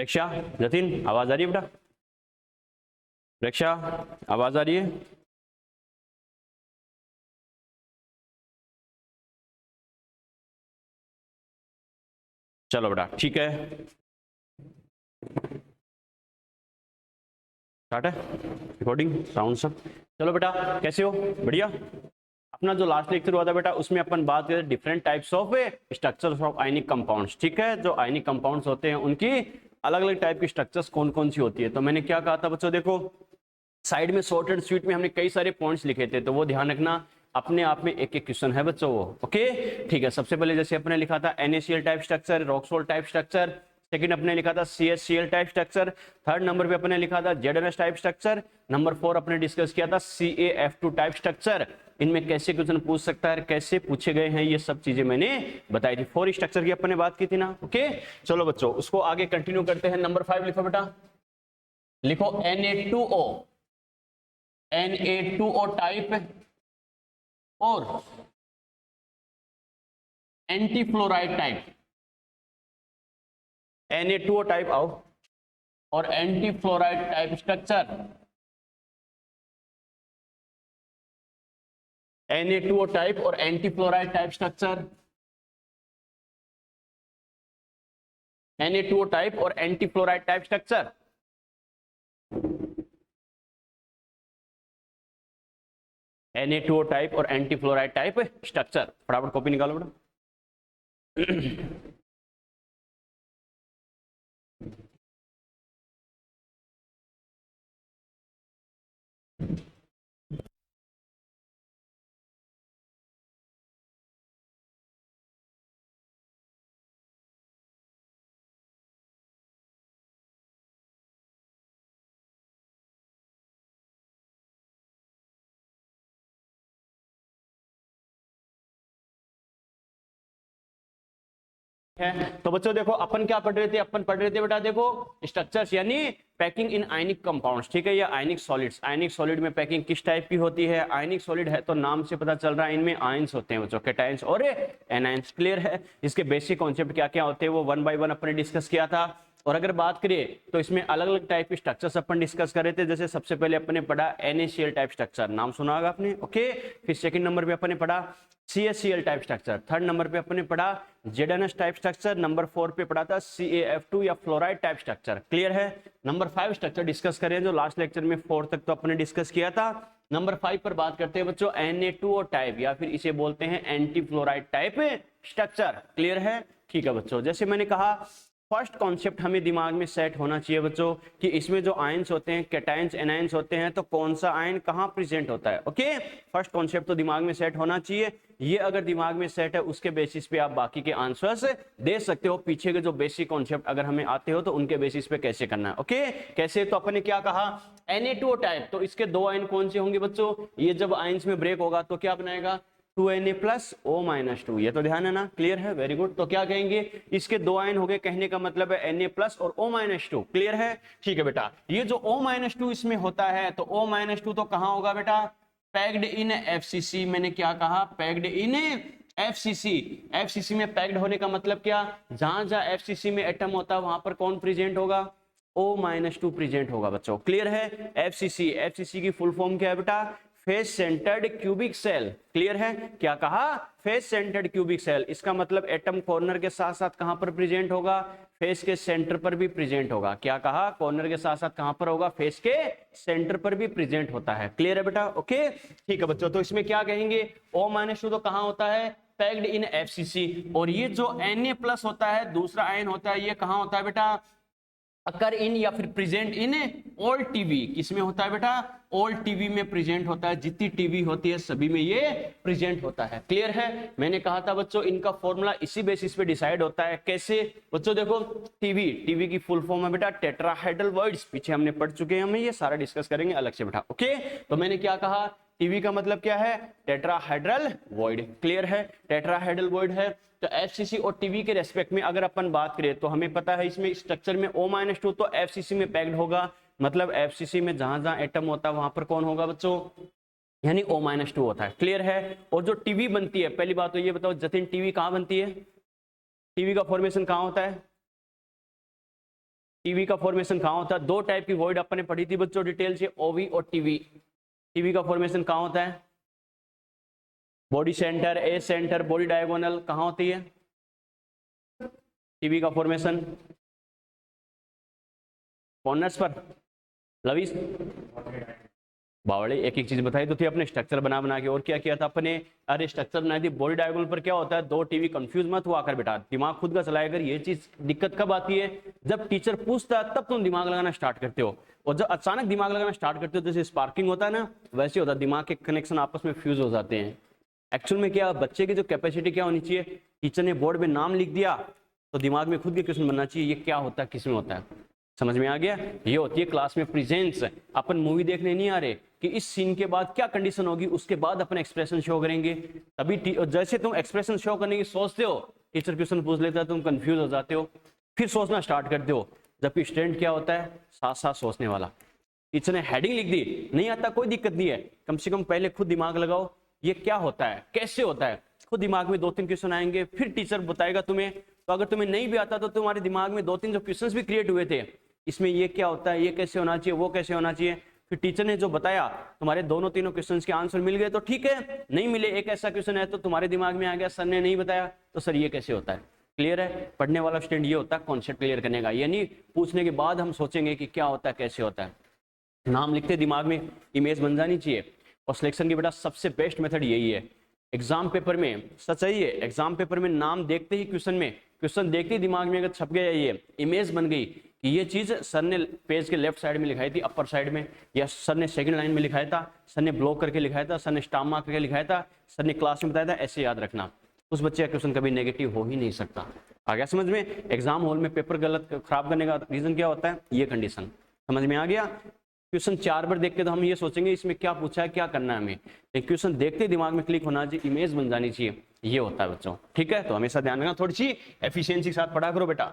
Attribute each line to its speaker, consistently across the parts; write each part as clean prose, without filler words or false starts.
Speaker 1: प्रेक्षा, जतिन आवाज आ रही है बेटा? प्रेक्षा आवाज आ रही है? चलो बेटा ठीक है, स्टार्ट है रिकॉर्डिंग साउंड सा। चलो बेटा कैसे हो? बढ़िया। अपना जो लास्ट लेक्चर हुआ था बेटा उसमें अपन बात करें different types of structures of ionic compounds. ठीक है, जो आयनिक कंपाउंड्स होते हैं उनकी अलग अलग टाइप की स्ट्रक्चर्स कौन कौन सी होती है। तो मैंने क्या कहा था बच्चों, देखो साइड में शॉर्ट एंड स्वीट में हमने कई सारे पॉइंट्स लिखे थे, तो वो ध्यान रखना, अपने आप में एक एक क्वेश्चन है बच्चों वो। ओके ठीक है, सबसे पहले जैसे अपने लिखा था NaCl type structure, rock salt type structure. Second अपने लिखा था CHCl type structure. Third number पे अपने लिखा था ZnS टाइप स्ट्रक्चर। नंबर 4 अपने डिस्कस किया था CaF2 टाइप स्ट्रक्चर। इनमें कैसे क्वेश्चन पूछ सकता है, कैसे पूछे गए हैं, ये सब चीजें मैंने बताई थी। 4 स्ट्रक्चर की अपने बात की थी ना। ओके चलो बच्चों उसको आगे कंटिन्यू करते हैं। नंबर 5 लिखो बेटा, लिखो Na2O, Na2O टाइप और anti fluoride type. Na2O type आओ और anti fluoride type structure. Na2O type और anti fluoride type structure. Na2O type और anti fluoride type structure. Na2O type और एंटी फ्लोराइड टाइप स्ट्रक्चर। फटाफट कॉपी निकालो बेटा। है तो बच्चों देखो अपन क्या पढ़ रहे थे, अपन पढ़ रहे थे बेटा देखो स्ट्रक्चर्स यानी पैकिंग इन आयनिक कंपाउंड्स। ठीक है, या आयनिक सॉलिड्स। आयनिक सॉलिड में पैकिंग किस टाइप की होती है? आयनिक सॉलिड है तो नाम से पता चल रहा है इनमें आयंस होते हैं बच्चों, कैटायंस और एनायंस। क्लियर है? इसके बेसिक कॉन्सेप्ट क्या क्या होते हैं वो 1 बाय 1 अपने डिस्कस किया था। और अगर बात करें तो इसमें अलग अलग टाइप के स्ट्रक्चर्स अपन डिस्कस कर रहे थे। जैसे सबसे पहले अपने पढ़ा NaCl टाइप स्ट्रक्चर, नाम सुना होगा आपने। ओके फिर सेकंड नंबर पे अपने पढ़ा CHCl type structure. Third number पे अपने पढ़ा ZnS टाइप स्ट्रक्चर। नंबर 4 पे पढ़ा था CaF2 या फ्लोराइड टाइप स्ट्रक्चर। क्लियर है? नंबर 5 स्ट्रक्चर डिस्कस करें जो लास्ट लेक्चर में 4 तक तो अपने डिस्कस किया था। नंबर 5 पर बात करते हैं बच्चों Na2O टाइप या फिर इसे बोलते हैं anti fluoride type structure. Clear है? ठीक है बच्चों, जैसे मैंने कहा फर्स्ट कॉन्सेप्ट हमें दिमाग में सेट होना चाहिए बच्चों कि इसमें जो आयंस होते हैं कैटायंस एनायंस होते हैं, तो कौन सा आयन कहां प्रेजेंट होता है। ओके फर्स्ट कॉन्सेप्ट तो दिमाग में सेट होना चाहिए। ये अगर दिमाग में सेट है उसके बेसिस पे आप बाकी के आंसर्स दे सकते हो। पीछे के जो बेसिक कॉन्सेप्ट अगर हमें आते हो तो उनके बेसिस पे कैसे करना है। ओके कैसे, तो अपन ने क्या कहा Na2O टाइप, तो इसके दो आयन कौन से होंगे बच्चों? ये जब आयंस में ब्रेक होगा तो क्या बनाएगा 2Na प्लस O-2। ये तो ध्यान है ना? क्लियर है? Very good. तो क्या कहेंगे इसके दो आयन हो गए, कहने का मतलब है Na प्लस और O-2। क्लियर है? ठीक है बेटा, ये जो O-2 इसमें होता है तो O-2 तो कहां होगा बेटा? Packed in FCC। मैंने क्या कहा? Packed in FCC। FCC में पैक्ड होने का मतलब क्या? जहां जहां FCC में एटम होता है वहां पर कौन प्रेजेंट होगा? O-2 प्रेजेंट होगा बच्चों। क्लियर है? FCC की फुल फॉर्म क्या है बेटा? Face centred cubic cell. Clear है? क्या कहा? Face centred cubic cell. इसका मतलब एटम कॉर्नर के साथ साथ कहां पर प्रेजेंट होगा? फेस के सेंटर पर भी प्रेजेंट होगा। क्या कहा? कॉर्नर के साथ साथ कहां पर होगा? फेस के सेंटर पर भी प्रेजेंट होता है। क्लियर है बेटा? ओके ठीक है बच्चों, तो इसमें क्या कहेंगे O-2 तो कहां होता है? Packed in FCC। और ये जो Na प्लस होता है दूसरा आयन होता है, ये कहां होता है बेटा? अकर इन या फिर प्रेजेंट इन ऑल टीवी। किसमें होता है बेटा? ऑल टीवी में प्रेजेंट होता है। जितनी टीवी होती है सभी में ये प्रेजेंट होता है। क्लियर है? मैंने कहा था बच्चों इनका फॉर्मूला इसी बेसिस पे डिसाइड होता है। कैसे बच्चों? देखो टीवी की फुल फॉर्म है बेटा टेट्राहेड्रल वॉइड्स। पीछे हमने पढ़ चुके हैं, हम ये सारा डिस्कस करेंगे अलग से बेटा। ओके तो मैंने क्या कहा? टीवी का मतलब क्या है? Tetrahedral void. क्लियर है? टेट्राहेड्रल वॉइड है। तो FCC और टीवी के रेस्पेक्ट में अगर अपन बात करें तो हमें पता है इसमें स्ट्रक्चर में O-2 तो FCC में पैक्ड होगा। मतलब FCC में जहां जहां एटम होता है वहां पर कौन होगा बच्चों? यानी O-2 होता है। क्लियर है? और जो टीवी बनती है, पहली बात तो ये बताओ जतिन टीवी कहां बनती है? टीवी का फॉर्मेशन कहां होता है? टीवी का फॉर्मेशन कहाँ होता है? दो टाइप की वॉइड अपन ने पढ़ी थी बच्चों डिटेल से, ओवी और टीवी। टीवी का फॉर्मेशन कहाँ होता है? बॉडी सेंटर, ए सेंटर, बॉडी डायगोनल, कहाँ होती है टीवी का फॉर्मेशन? कॉर्नर्स पर। लवीस बावड़े एक एक चीज बताई तो थी अपने, स्ट्रक्चर बना बना के। और क्या किया था अपने? अरे स्ट्रक्चर बनाई थी। बॉडी डायगोनल पर क्या होता है? दो टीवी। कंफ्यूज मत हुआ कर बेटा, दिमाग खुद का चलाया कर। ये चीज दिक्कत कब आती है? जब टीचर पूछता है तब तुम दिमाग लगाना स्टार्ट करते हो, और जब अचानक दिमाग लगाना स्टार्ट करते हो, जैसे स्पार्किंग होता है ना, वैसे होता है, दिमाग के कनेक्शन आपस में फ्यूज हो जाते हैं। एक्चुअल में क्या, बच्चे की जो कैपेसिटी क्या होनी चाहिए, टीचर ने बोर्ड में नाम लिख दिया तो दिमाग में खुद के क्वेश्चन बनना चाहिए, ये क्या होता है, किसमें होता है। समझ में आ गया? ये होती है क्लास में प्रेजेंस। अपन मूवी देखने नहीं आ रहे कि इस सीन के बाद क्या कंडीशन होगी, उसके बाद अपन एक्सप्रेशन शो करेंगे। तभी जैसे तुम एक्सप्रेशन शो करने की सोचते हो, टीचर क्वेश्चन पूछ लेता है, तुम कंफ्यूज हो जाते हो, फिर सोचना स्टार्ट करते हो। जबकि स्टूडेंट क्या होता है? साथ साथ सोचने वाला। टीचर ने हेडिंग लिख दी, नहीं आता कोई दिक्कत नहीं है, कम से कम पहले खुद दिमाग लगाओ, ये क्या होता है, कैसे होता है। खुद दिमाग में दो तीन क्वेश्चन आएंगे, फिर टीचर बताएगा तुम्हें। तो अगर तुम्हें नहीं भी आता तो तुम्हारे दिमाग में दो तीन जो क्वेश्चंस भी क्रिएट हुए थे, इसमें ये क्या होता है, ये कैसे होना चाहिए, वो कैसे होना चाहिए, फिर टीचर ने जो बताया तुम्हारे दोनों तीनों क्वेश्चंस के आंसर मिल गए तो ठीक है, नहीं मिले, एक ऐसा क्वेश्चन है तो तुम्हारे दिमाग में आ गया, सर ने नहीं बताया तो सर ये कैसे होता है। क्लियर है? पढ़ने वाला स्टूडेंट ये होता है कॉन्सेप्ट क्लियर करने का, यानी पूछने के बाद हम सोचेंगे कि क्या होता है, कैसे होता है। नाम लिखते दिमाग में इमेज बन जानी चाहिए। और सिलेक्शन की बेटा सबसे बेस्ट मेथड यही है। एग्जाम पेपर में सच है, ये एग्जाम पेपर में नाम देखते ही क्वेश्चन देखते ही दिमाग में अगर छप गया, ये इमेज बन गई कि ये चीज सर ने पेज के लेफ्ट साइड में लिखाई थी, अपर साइड में, या सर ने सेकंड लाइन में लिखाया था, सर ने ब्लॉक करके लिखाया था, सर ने स्टार मार्क करके लिखाया था, सर ने क्लास में बताया था, ऐसे याद रखना। उस बच्चे का क्वेश्चन कभी नेगेटिव हो ही नहीं सकता। आ गया समझ में? एग्जाम हॉल में पेपर गलत खराब करने का रीजन क्या होता है? ये कंडीशन। समझ में आ गया? क्वेश्चन 4 बार देख के तो हम ये सोचेंगे इसमें क्या पूछा है, क्या करना है हमें, लेकिन क्वेश्चन देखते ही दिमाग में क्लिक होना चाहिए, इमेज बन जानी चाहिए, ये होता है बच्चों। ठीक है? तो हमेशा ध्यान रखना, थोड़ी सी एफिशिएंसी के साथ पढ़ा करो बेटा।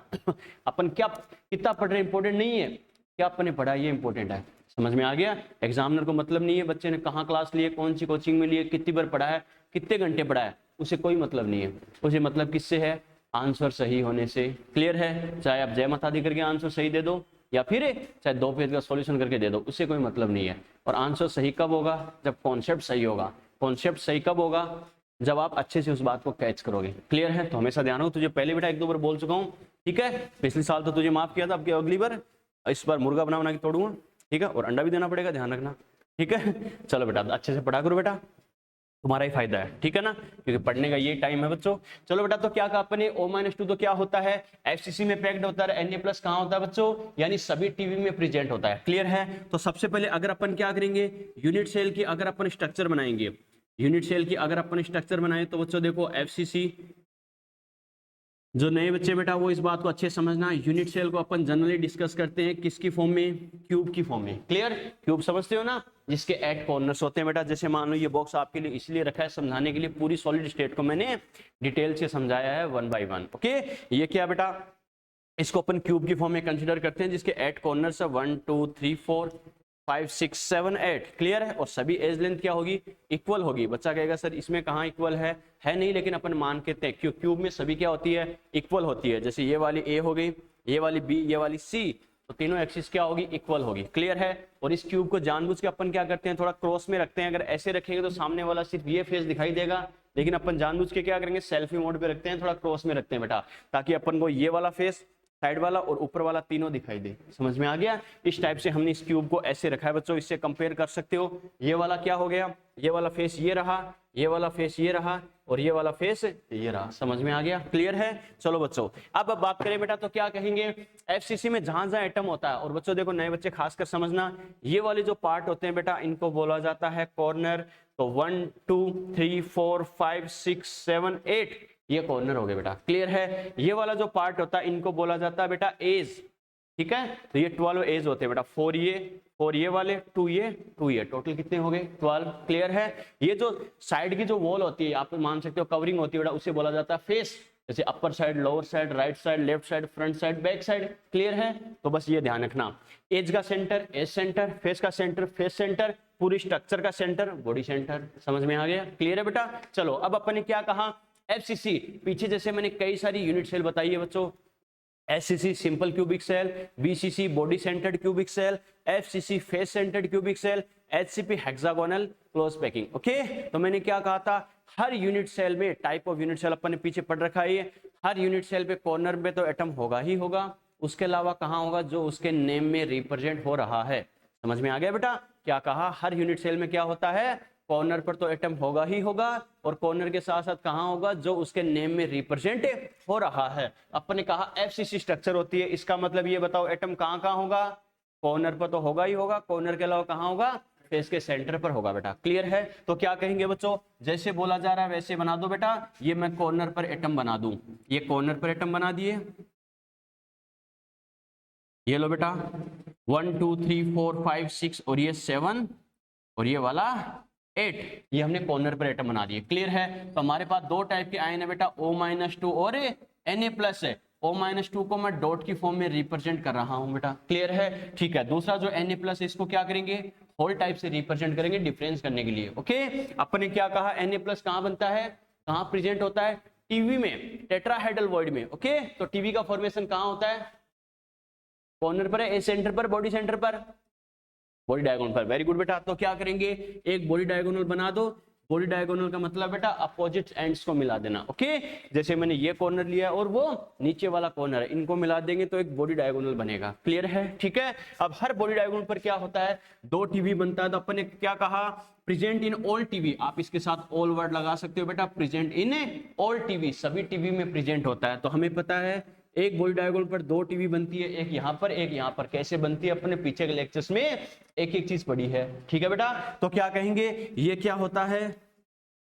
Speaker 1: अपन क्या कितना पढ़ रहे इंपॉर्टेंट नहीं है, क्या अपन ने पढ़ा ये इंपॉर्टेंट है। समझ में आ गया? एग्जामिनर को मतलब नहीं है बच्चे ने कहाँ क्लास ली है, कौन सी कोचिंग में ली है, कितनी बार पढ़ा है, कितने घंटे पढ़ा है, उसे कोई मतलब नहीं है। उसे मतलब किससे है? आंसर सही होने से। क्लियर है? चाहे आप जय माता दी करके आंसर सही दे दो, या फिर चाहे 2 पेज का सॉल्यूशन करके दे दो, उससे कोई मतलब नहीं है। और आंसर सही कब होगा? जब कॉन्सेप्ट सही होगा। कॉन्सेप्ट सही कब होगा? जब आप अच्छे से उस बात को कैच करोगे। क्लियर है? तो हमेशा ध्यान रखो, तुझे पहले बेटा 1-2 बार बोल चुका हूँ, ठीक है? पिछले साल तो तुझे माफ किया था, अब अगली बार इस बार मुर्गा बना बना के तोड़ूंगा, ठीक है? और अंडा भी देना पड़ेगा, ध्यान रखना, ठीक है? चलो बेटा अच्छे से पढ़ा करो बेटा, तुम्हारा ही फायदा है, ठीक है ना? क्योंकि पढ़ने का ये टाइम है बच्चों। चलो बेटा, तो क्या कहा अपने, O-2 तो क्या होता है? एफसीसी में पैक्ड होता है। Na+ कहाँ होता है बच्चों? यानी सभी टीवी में प्रेजेंट होता है। क्लियर है? तो सबसे पहले अगर अपन क्या करेंगे, यूनिट सेल की अगर अपन स्ट्रक्चर बनाएंगे, यूनिट सेल की अगर अपन स्ट्रक्चर बनाए तो बच्चों देखो, एफसीसी, जो नए बच्चे बेटा वो इस बात को अच्छे समझना, यूनिट सेल को अपन जनरली डिस्कस करते हैं किसकी फॉर्म में? क्यूब की फॉर्म में। क्लियर? क्यूब समझते हो ना, जिसके 8 कॉर्नर्स होते हैं बेटा। जैसे मान लो ये बॉक्स आपके लिए इसलिए रखा है समझाने के लिए, पूरी सॉलिड स्टेट को मैंने डिटेल से समझाया है 1 by 1। ओके, ये क्या बेटा, इसको अपन क्यूब की फॉर्म में कंसिडर करते हैं, जिसके 8 कॉर्नर्स है, 1 2 3 4 5 6 7 8। क्लियर है? और सभी एज लेंथ क्या होगी? इक्वल होगी। बच्चा कहेगा सर इसमें कहाँ इक्वल है नहीं, लेकिन अपन मान के हैं क्यूब में सभी क्या होती है? इक्वल होती है। जैसे ये वाली ए हो गई, ये वाली बी, ये वाली सी, तो तीनों एक्सिस क्या होगी? इक्वल होगी। क्लियर है? और इस क्यूब को जानबूझ के अपन क्या करते हैं, थोड़ा क्रॉस में रखते हैं। अगर ऐसे रखेंगे तो सामने वाला सिर्फ ये फेस दिखाई देगा, लेकिन अपन जानबूझ के क्या करेंगे, सेल्फी मोड पे रखते हैं, थोड़ा क्रॉस में रखते हैं बेटा, ताकि अपन को ये वाला फेस, साइड वाला और ऊपर वाला तीनों दिखाई दे। समझ में आ गया? इस टाइप से हमने इस क्यूब को ऐसे रखा है बच्चों। इससे कंपेयर कर सकते हो, ये वाला क्या हो गया, ये वाला फेस ये रहा, ये वाला फेस ये रहा, और ये वाला फेस ये रहा। समझ में आ गया? क्लियर है? चलो बच्चों, अब बात करें बेटा तो क्या कहेंगे, एफसीसी में जहां जहां एटम होता है, और बच्चों देखो नए बच्चे खासकर समझना, ये वाले जो पार्ट होते हैं बेटा, इनको बोला जाता है कॉर्नर। तो 1 2 3 4 5 6 7 8 ये कॉर्नर हो गए बेटा। क्लियर है? ये वाला जो पार्ट होता है इनको बोला जाता है बेटा एज। ठीक है? तो ये 12 एज होते हैं बेटा, 4 ये वाले, 2 ये, टोटल कितने हो गए? 12। क्लियर है? ये जो साइड की जो वॉल होती है, आप मान सकते हो कवरिंग होती है बेटा, उसे बोला जाता है फेस। जैसे upper side, lower side, right side, left side, front side, back side. Clear है? तो बस ये ध्यान रखना, एज का सेंटर एज सेंटर, फेस का सेंटर फेस सेंटर, पूरी स्ट्रक्चर का सेंटर बॉडी सेंटर। समझ में आ गया? क्लियर है बेटा? चलो, अब अपन ने क्या कहा, एफसीसी, पीछे जैसे मैंने कई सारी यूनिट सेल बताई है बच्चों, SCC simple cubic cell, BCC body centred cubic cell, FCC face centred cubic cell, HCP hexagonal close packing. Okay, तो मैंने क्या कहा था, हर यूनिट सेल में, टाइप ऑफ यूनिट सेल अपन ने पीछे पढ़ रखा है, हर यूनिट सेल पे कॉर्नर पे तो एटम होगा ही होगा, उसके अलावा कहाँ होगा, जो उसके नेम में रिप्रेजेंट हो रहा है। समझ में आ गया बेटा, क्या कहा, हर यूनिट सेल में क्या होता है, कॉर्नर पर तो एटम होगा ही होगा, और कॉर्नर के साथ साथ कहाँ होगा, जो उसके नेम में रिप्रेजेंट हो रहा है। अपन ने कहा FCC स्ट्रक्चर होती है, इसका मतलब ये बताओ एटम कहाँ कहाँ होगा, कॉर्नर पर तो होगा ही होगा, कॉर्नर के अलावा कहाँ होगा, फेस के सेंटर पर होगा बेटा। क्लियर है, तो क्या कहेंगे बच्चों, जैसे बोला जा रहा है वैसे बना दो बेटा। ये मैं कॉर्नर पर एटम बना दूं, ये कॉर्नर पर एटम बना दिए, ये लो बेटा 1 2 3 4 5 6 और ये 7 और ये वाला 8, ये हमने कॉर्नर पर एटम बना दिए। क्लियर है, तो हमारे पास दो टाइप के आयन है बेटा, O-2 और Na+ है। O-2 को मैं डॉट की फॉर्म में रिप्रेजेंट कर रहा हूं बेटा। क्लियर है, ठीक है। दूसरा जो Na+ इसको क्या करेंगे, होल टाइप से रिप्रेजेंट करेंगे डिफरेंस करने के लिए। ओके, अपन ने क्या कहा, Na+ कहां बनता है, कहां प्रेजेंट होता है, टीवी में, टेट्राहेड्रल वॉइड में। ओके, तो टीवी का फॉर्मेशन कहां होता है, कॉर्नर पर है, ए सेंटर पर, बॉडी सेंटर पर, बॉडी डायगोनल पर। वेरी गुड बेटा, तो क्या करेंगे, एक बॉडी डायगोनल बना दो। बॉडी डायगोनल का मतलब बेटा अपोजिट एंड्स को मिला देना। ओके, जैसे मैंने ये कॉर्नर लिया और वो नीचे वाला कॉर्नर है, इनको मिला देंगे तो एक बॉडी डायगोनल बनेगा। क्लियर है, ठीक है। अब हर बॉडी डायगोनल पर क्या होता है, दो टीवी बनता है। तो अपन ने क्या कहा, प्रेजेंट इन ऑल टीवी, आप इसके साथ ऑल वर्ड लगा सकते हो बेटा, प्रेजेंट इन ऑल टीवी, सभी टीवी में प्रेजेंट होता है। तो हमें पता है एक बॉडी डायगोनल पर दो टीवी बनती है, एक यहाँ पर एक यहाँ पर। कैसे बनती है, अपने पीछे के लेक्चर्स में एक एक चीज पढ़ी है। ठीक है बेटा, तो क्या कहेंगे, ये क्या होता है,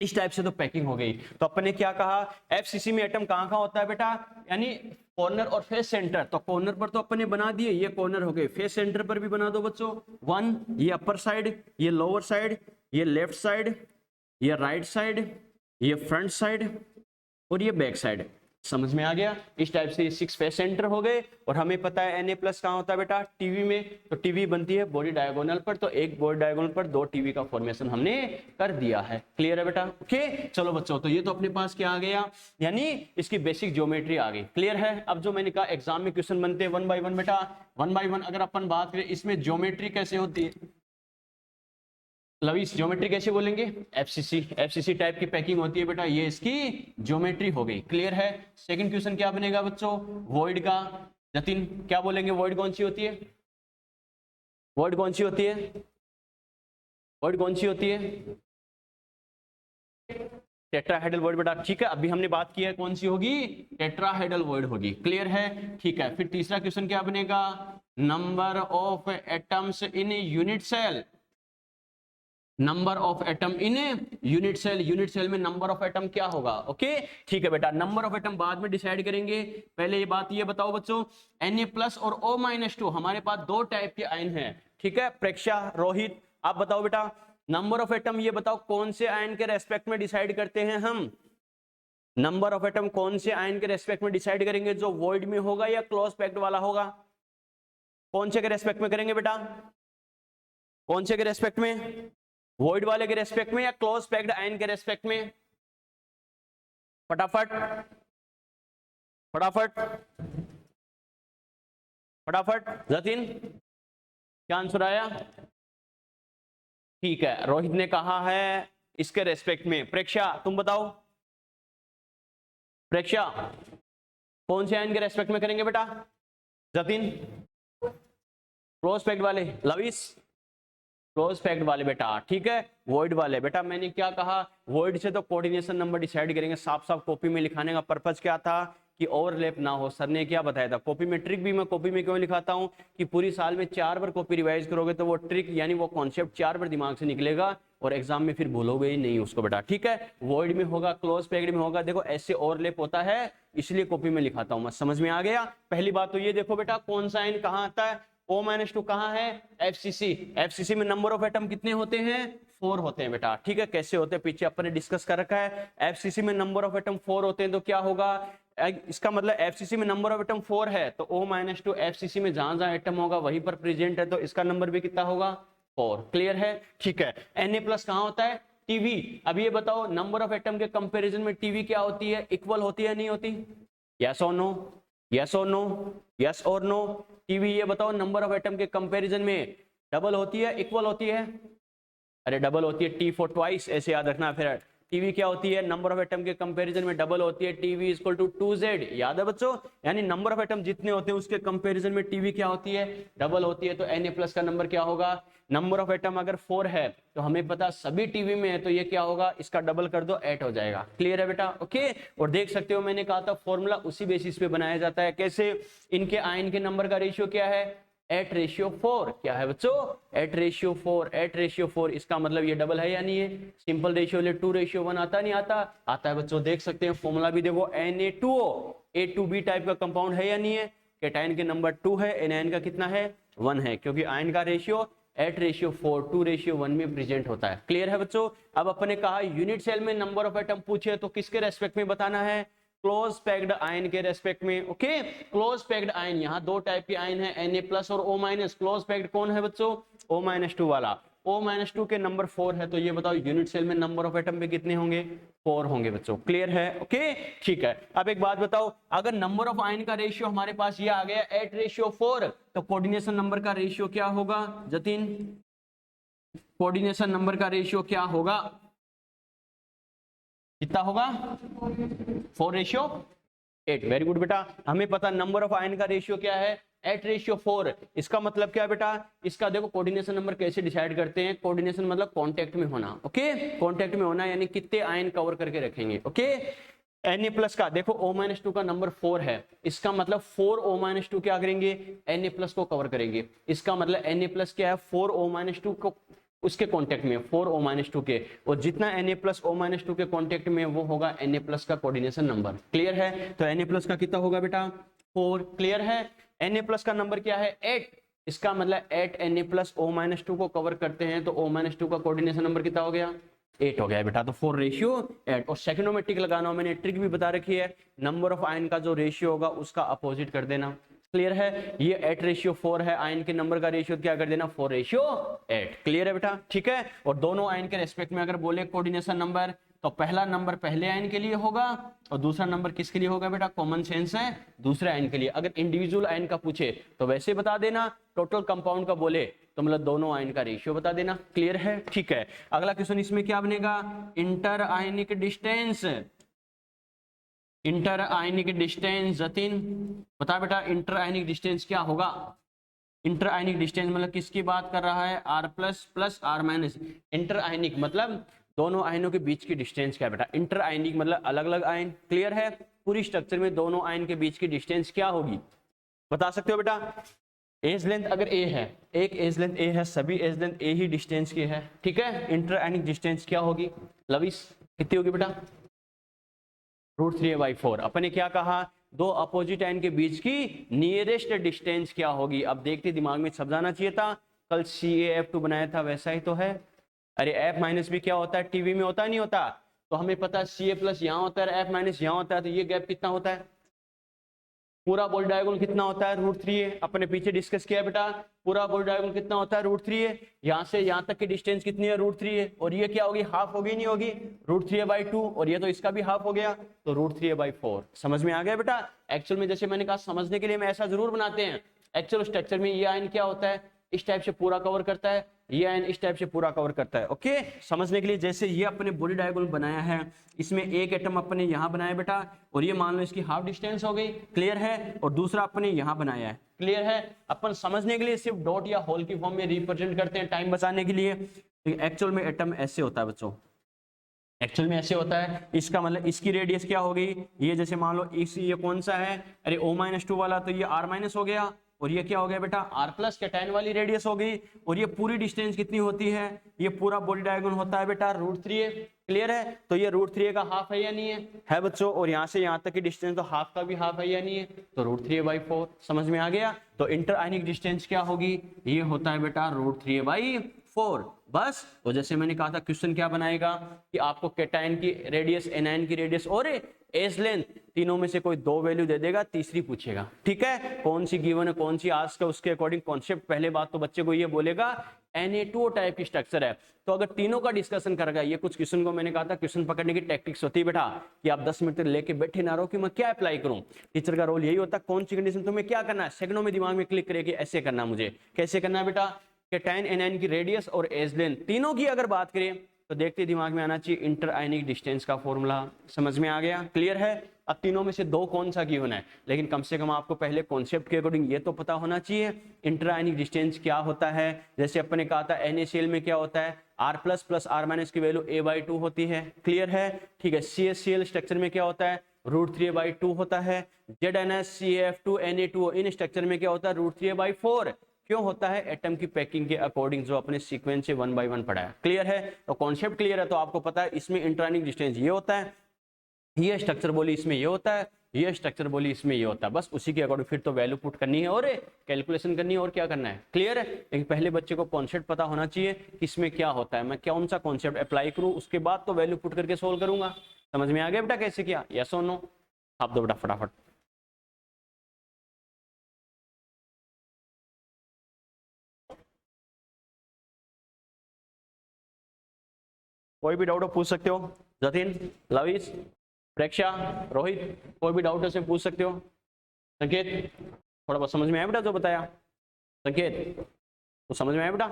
Speaker 1: इस टाइप से तो पैकिंग हो गई। तो अपन ने क्या कहा, FCC में एटम कहाँ कहाँ होता है बेटा, यानी कॉर्नर और फेस सेंटर। तो कॉर्नर पर तो अपन ने बना दिए, ये कॉर्नर हो गए, फेस सेंटर पर भी बना दो बच्चों, 1, ये अपर साइड, ये लोअर साइड, ये लेफ्ट साइड, ये राइट साइड, ये फ्रंट साइड और ये बैक साइड। समझ में आ गया, इस टाइप से 6 फेस सेंटर हो गए। और हमें पता है Na+ कहाँ होता है बेटा, टीवी में। तो टीवी बनती है बॉडी डायगोनल पर, तो एक बॉडी डायगोनल पर दो टीवी का फॉर्मेशन हमने कर दिया है। क्लियर है बेटा, ओके। चलो बच्चों, तो ये तो अपने पास क्या आ गया, यानी इसकी बेसिक ज्योमेट्री आ गई। क्लियर है, अब जो मैंने कहा एग्जाम में क्वेश्चन बनते हैं 1 by 1 बेटा, 1 by 1। अगर अपन बात करें इसमें ज्योमेट्री कैसे होती है, लवीस ज्योमेट्री कैसे बोलेंगे, FCC टाइप की पैकिंग होती है बेटा, ये इसकी ज्योमेट्री हो गई। क्लियर है। सेकंड क्वेश्चन क्या बनेगा बच्चों, वॉइड का। जतिन क्या बोलेंगे, वॉइड कौन सी होती है, वॉइड कौन सी होती है, वॉइड कौन सी होती है, टेट्राहेड्रल वॉइड बेटा। ठीक है, अभी हमने बात की है कौन सी होगी, टेट्राहेड्रल वॉइड होगी। क्लियर है, ठीक है। फिर तीसरा क्वेश्चन क्या बनेगा, number of atoms in unit cell, number of atom in unit cell. Unit cell में नंबर ऑफ एटम क्या होगा, ओके। ठीक है बेटा, नंबर ऑफ एटम बाद में डिसाइड करेंगे। पहले ये बात ये बताओ बच्चों, Na+ और O-2 हमारे पास दो टाइप के आयन हैं। ठीक है, प्रेक्षा, रोहित, आप बताओ बेटा, नंबर ऑफ एटम ये बताओ कौन से आयन के रेस्पेक्ट में डिसाइड करते हैं हम, नंबर ऑफ एटम कौन से आयन के रेस्पेक्ट में डिसाइड करेंगे, जो वॉइड में होगा या क्लोज पैक्ड वाला होगा, कौन से के रेस्पेक्ट में करेंगे बेटा, कौन से के रेस्पेक्ट में, वॉइड वाले के रेस्पेक्ट में या क्लोज पैक्ड आयन के रेस्पेक्ट में, फटाफट फटाफट फटाफट। जतिन क्या आंसर आया, ठीक है, रोहित ने कहा है इसके रेस्पेक्ट में। प्रेक्षा तुम बताओ, प्रेक्षा कौन से आयन के रेस्पेक्ट में करेंगे बेटा, जतिन क्लोज पैक्ड वाले, लविस क्लोज पैक्ड वाले बेटा। ठीक है, वॉइड वाले बेटा, मैंने क्या कहा, वॉइड से तो कोऑर्डिनेशन नंबर डिसाइड करेंगे। साफ साफ कॉपी में लिखाने का पर्पज क्या था, कि ओवरलैप ना हो। सर ने क्या बताया था कॉपी में, ट्रिक भी मैं कॉपी में क्यों लिखाता हूं, कि पूरी साल में 4 बार कॉपी रिवाइज करोगे तो वो ट्रिक यानी वो कॉन्सेप्ट 4 बार दिमाग से निकलेगा और एग्जाम में फिर भूलोगे ही नहीं उसको बेटा। ठीक है, वॉइड में होगा, क्लोज पैक्ड में होगा, देखो ऐसे ओवरलैप होता है, इसलिए कॉपी में लिखाता हूं मैं। समझ में आ गया। पहली बात तो ये देखो बेटा, कौन सा आयन कहां आता है, O-2 कहां है, FCC में नंबर ऑफ एटम कितने होते हैं, 4 होते हैं बेटा। ठीक है, कैसे होते हैं पीछे अपन ने डिस्कस कर रखा है। FCC में नंबर ऑफ एटम 4 होते हैं, तो क्या होगा, इसका मतलब FCC में नंबर ऑफ एटम 4 है, तो O-2 FCC में जहां जहां एटम होगा वहीं पर प्रेजेंट है, तो इसका नंबर भी कितना होगा, 4। क्लियर है, ठीक है। Na+ कहां होता है, टीवी। अब ये बताओ, नंबर ऑफ एटम के कंपैरिजन में टीवी क्या होती है, इक्वल होती है नहीं होती, यस और नो, यस और नो, यस और नो। टीवी ये बताओ नंबर ऑफ एटम के कंपैरिजन में डबल होती है इक्वल होती है? अरे डबल होती है, टी फॉर ट्वाइस, ऐसे याद रखना। फिर टीवी क्या होती है, नंबर ऑफ एटम के कंपैरिजन में डबल होती है, टीवी इक्वल टू 2z, याद है बच्चों? यानी नंबर ऑफ एटम जितने होते हैं उसके कंपैरिजन में टीवी क्या होती है, डबल होती है। तो Na+ का नंबर क्या होगा, नंबर ऑफ एटम अगर 4 है तो हमें पता सभी टीवी में है, तो ये क्या होगा, इसका डबल कर दो 8 हो जाएगा। क्लियर है बेटा? ओके। और देख सकते हो मैंने कहा था फॉर्मूला उसी बेसिस पे बनाया जाता है। कैसे? इनके आयन के नंबर का रेशियो क्या है, 8:4। क्या है बच्चों, 8:4। 8:4 इसका मतलब ये डबल है या नहीं है? सिंपल रेशियो ले 2:1 आता नहीं आता? आता है बच्चों। देख सकते हैं फॉर्मूला भी देखो, Na2O A2B टाइप का कंपाउंड है या नहीं है? कैटायन के नंबर 2 है, एनायन का कितना है, 1 है, क्योंकि आयन का रेशियो 8:4 2:1 में प्रेजेंट होता है। क्लियर है बच्चों? अब अपने कहा यूनिट सेल में नंबर ऑफ एटम पूछे तो किसके रेस्पेक्ट में बताना है, क्लोज पैक्ड आयन के रेस्पेक्ट में। ओके, क्लोज पैक्ड आयन, यहाँ दो टाइप के आयन है, Na+ और O-। क्लोज पैक्ड कौन है बच्चों, O-2 वाला। O-2 के नंबर 4 है, तो ये बताओ यूनिट सेल में नंबर ऑफ एटम पे कितने होंगे, 4 होंगे बच्चों। क्लियर है? ओके ठीक है। अब एक बात बताओ, अगर नंबर ऑफ आयन का रेशियो हमारे पास ये आ गया 8:4, तो कोऑर्डिनेशन नंबर का रेशियो क्या होगा जतिन, कोऑर्डिनेशन नंबर का रेशियो क्या होगा, कितना होगा, 4:8। वेरी गुड बेटा, हमें पता नंबर ऑफ आयन का रेशियो क्या है, 8:4। इसका मतलब क्या बेटा, इसका देखो कोऑर्डिनेशन नंबर कैसे डिसाइड करते हैं, कोऑर्डिनेशन मतलब कांटेक्ट में होना। ओके, कांटेक्ट में होना यानी कितने आयन कवर करके रखेंगे। ओके, Na+ का देखो O-2 का नंबर 4 है, इसका मतलब 4 O-2 क्या करेंगे, Na+ को कवर करेंगे। इसका मतलब Na+ क्या है, 4 O-2 को उसके कांटेक्ट में, 4 O-2 के, और जितना Na+ O-2 के कांटेक्ट में वो होगा Na+ का कोऑर्डिनेशन नंबर। क्लियर है? तो Na+ का कितना होगा बेटा, 4। क्लियर है? Na+ का नंबर क्या है, 8। इसका मतलब 8 Na+ O-2 को कवर करते हैं, तो O-2 का कोऑर्डिनेशन नंबर कितना हो गया, 8 हो गया बेटा। तो 4:8। और सेकंडों में टिक लगाना हो, मैंने ट्रिक भी बता रखी है, नंबर ऑफ आयन का जो रेशियो होगा उसका अपोजिट कर देना। क्लियर है? ये 8:4 है, आयन के नंबर का रेशियो क्या कर देना, 4:8। क्लियर है बेटा? ठीक है। और दोनों आयन के रेस्पेक्ट में अगर बोले कोऑर्डिनेशन नंबर, तो पहला नंबर पहले आयन के लिए होगा और दूसरा नंबर किसके लिए होगा बेटा, कॉमन सेंस है, दूसरे आयन के लिए। अगर इंडिविजुअल आयन का पूछे तो वैसे बता देना, टोटल कंपाउंड का बोले तो मतलब दोनों आयन का रेशियो बता देना। क्लियर है? ठीक है। अगला क्वेश्चन इसमें क्या बनेगा, इंटर आयनिक डिस्टेंस। इंटर आयनिक डिस्टेंस जतिन बता बेटा, इंटर आयनिक डिस्टेंस क्या होगा। इंटर आयनिक डिस्टेंस मतलब किसकी बात कर रहा है, R+ R-। इंटर आयनिक मतलब दोनों आयनों के बीच की डिस्टेंस क्या है बेटा, इंटर आयनिक मतलब अलग अलग आयन। क्लियर है? पूरी स्ट्रक्चर में दोनों आयन के बीच की डिस्टेंस क्या होगी, बता सकते हो बेटा। एज लेंथ अगर ए है, एक एज लेंथ ए है, सभी एज लेंथ ए ही डिस्टेंस की है। ठीक है, इंटर आयनिक डिस्टेंस क्या होगी लविस, कितनी होगी बेटा, √3a/4। अपने क्या कहा, दो अपोजिट आयन के बीच की नियरेस्ट डिस्टेंस क्या होगी। अब देखते दिमाग में छप जाना चाहिए था, कल CaF2 बनाया था वैसा ही तो है। अरे F- भी क्या होता है, टीवी में होता है नहीं होता, तो हमें पता है Ca+ यहाँ होता है, F- यहाँ होता है, तो ये गैप कितना होता है, पूरा बॉडी डायगोनल कितना होता है, √3a। अपने पीछे डिस्कस किया बेटा, पूरा बॉडी डायगोनल कितना होता है, √3a। यहाँ से यहाँ तक की डिस्टेंस कितनी है, √3a। और ये क्या होगी, हाफ होगी नहीं होगी, √3a/2। और ये तो इसका भी हाफ हो गया, तो √3a/4। समझ में आ गया बेटा। एक्चुअल में जैसे मैंने कहा, समझने के लिए हम ऐसा जरूर बनाते हैं, एक्चुअल स्ट्रक्चर में ये आयन क्या होता है, इस टाइप से पूरा कवर करता है, ये आयन इस टाइप से पूरा कवर करता है। ओके, समझने के लिए जैसे ये अपने बॉडी डायगोनल बनाया है, इसमें एक एटम अपने यहाँ बनाया बेटा, और ये मान लो इसकी हाफ डिस्टेंस हो गई। क्लियर है? और दूसरा अपने यहाँ बनाया है। क्लियर है? अपन समझने के लिए सिर्फ डॉट या होल की फॉर्म में रिप्रेजेंट करते हैं टाइम बचाने के लिए। एक्चुअल में एटम ऐसे होता है बच्चों, एक्चुअल में ऐसे होता है। इसका मतलब इसकी रेडियस क्या होगी, ये जैसे मान लो ये कौन सा है, अरे O-2 वाला, तो ये R- हो गया, और ये क्या हो गया बेटा, R+ कैटायन वाली रेडियस हो गई। और ये पूरी डिस्टेंस कितनी होती है, ये पूरा बॉडी डायगोनल होता है बेटा √3a। क्लियर है? तो ये √3a का हाफ है या नहीं है बच्चों। और यहाँ से यहाँ तक की डिस्टेंस तो हाफ का भी हाफ है या नहीं है, तो √3a/4। समझ में आ गया। तो इंटर आयनिक डिस्टेंस क्या होगी, ये होता है बेटा √3a/4। बस। और जैसे मैंने कहा था, क्वेश्चन क्या बनाएगा कि आपको कैटायन की रेडियस, एनायन की रेडियस और एज लेंथ, तीनों में से कोई दो वैल्यू दे देगा, तीसरी पूछेगा। ठीक है, कौन सी गिवन है, कौन सी आस्क है, उसके अकॉर्डिंग कॉन्सेप्ट। पहले बात तो बच्चे को ये बोलेगा Na2O टाइप की स्ट्रक्चर है। तो अगर तीनों का डिस्कशन करेगा, ये कुछ क्वेश्चन को मैंने कहा था क्वेश्चन पकड़ने की टेक्निक्स होती है बेटा कि आप 10 मिनट तक लेके बैठे ना रहो कि मैं क्या अप्लाई करूं। टीचर का रोल यही होता है, कौन सी कंडीशन तुम्हें क्या करना है, सेकंडों में दिमाग में क्लिक करेगी ऐसे करना मुझे। कैसे करना है बेटा कि tan nn की रेडियस और एज लेंथ तीनों की अगर बात करें तो देखते दिमाग में आना चाहिए इंटर आयनिक डिस्टेंस का फॉर्मूला। समझ में आ गया, क्लियर है। अब तीनों में से दो कौन सा गिवन है, लेकिन कम से कम आपको पहले कॉन्सेप्ट के अकॉर्डिंग ये तो पता होना चाहिए इंटर आयनिक डिस्टेंस क्या होता है। जैसे अपन ने कहा था NaCl में क्या होता है, R plus plus R minus की वैल्यू A/2 होती है, क्लियर है। ठीक है, CaCl स्ट्रक्चर में क्या होता है, √3/2 होता है। ZnSCF2Na2O इन स्ट्रक्चर में क्या होता है, √3/4 क्यों होता है, एटम की पैकिंग के अकॉर्डिंग जो अपने सीक्वेंस से 1 बाय 1 पढ़ा है, क्लियर है। तो कॉन्सेप्ट क्लियर है, तो आपको पता है इसमें इंटरआयनिक डिस्टेंस ये होता है, ये स्ट्रक्चर बोली इसमें ये होता है, ये स्ट्रक्चर बोली इसमें ये होता है। बस उसी के अकॉर्डिंग फिर तो वैल्यू पुट करनी है और कैलकुलेशन करनी है और क्या करना है, क्लियर है। लेकिन पहले बच्चे को कॉन्सेप्ट पता होना चाहिए कि इसमें क्या होता है, मैं कौन सा कॉन्सेप्ट अप्लाई करूँ, उसके बाद तो वैल्यू पुट करके सोल्व करूंगा। समझ में आ गया बेटा कैसे किया, यस और नो, आप दो बेटा फटाफट। कोई भी डाउट हो पूछ सकते हो, जतिन, लविश, प्रेक्षा, रोहित, कोई भी डाउट है से पूछ सकते हो। संकेत थोड़ा बहुत समझ में आया बेटा जो बताया, संकेत तो समझ में आया बेटा।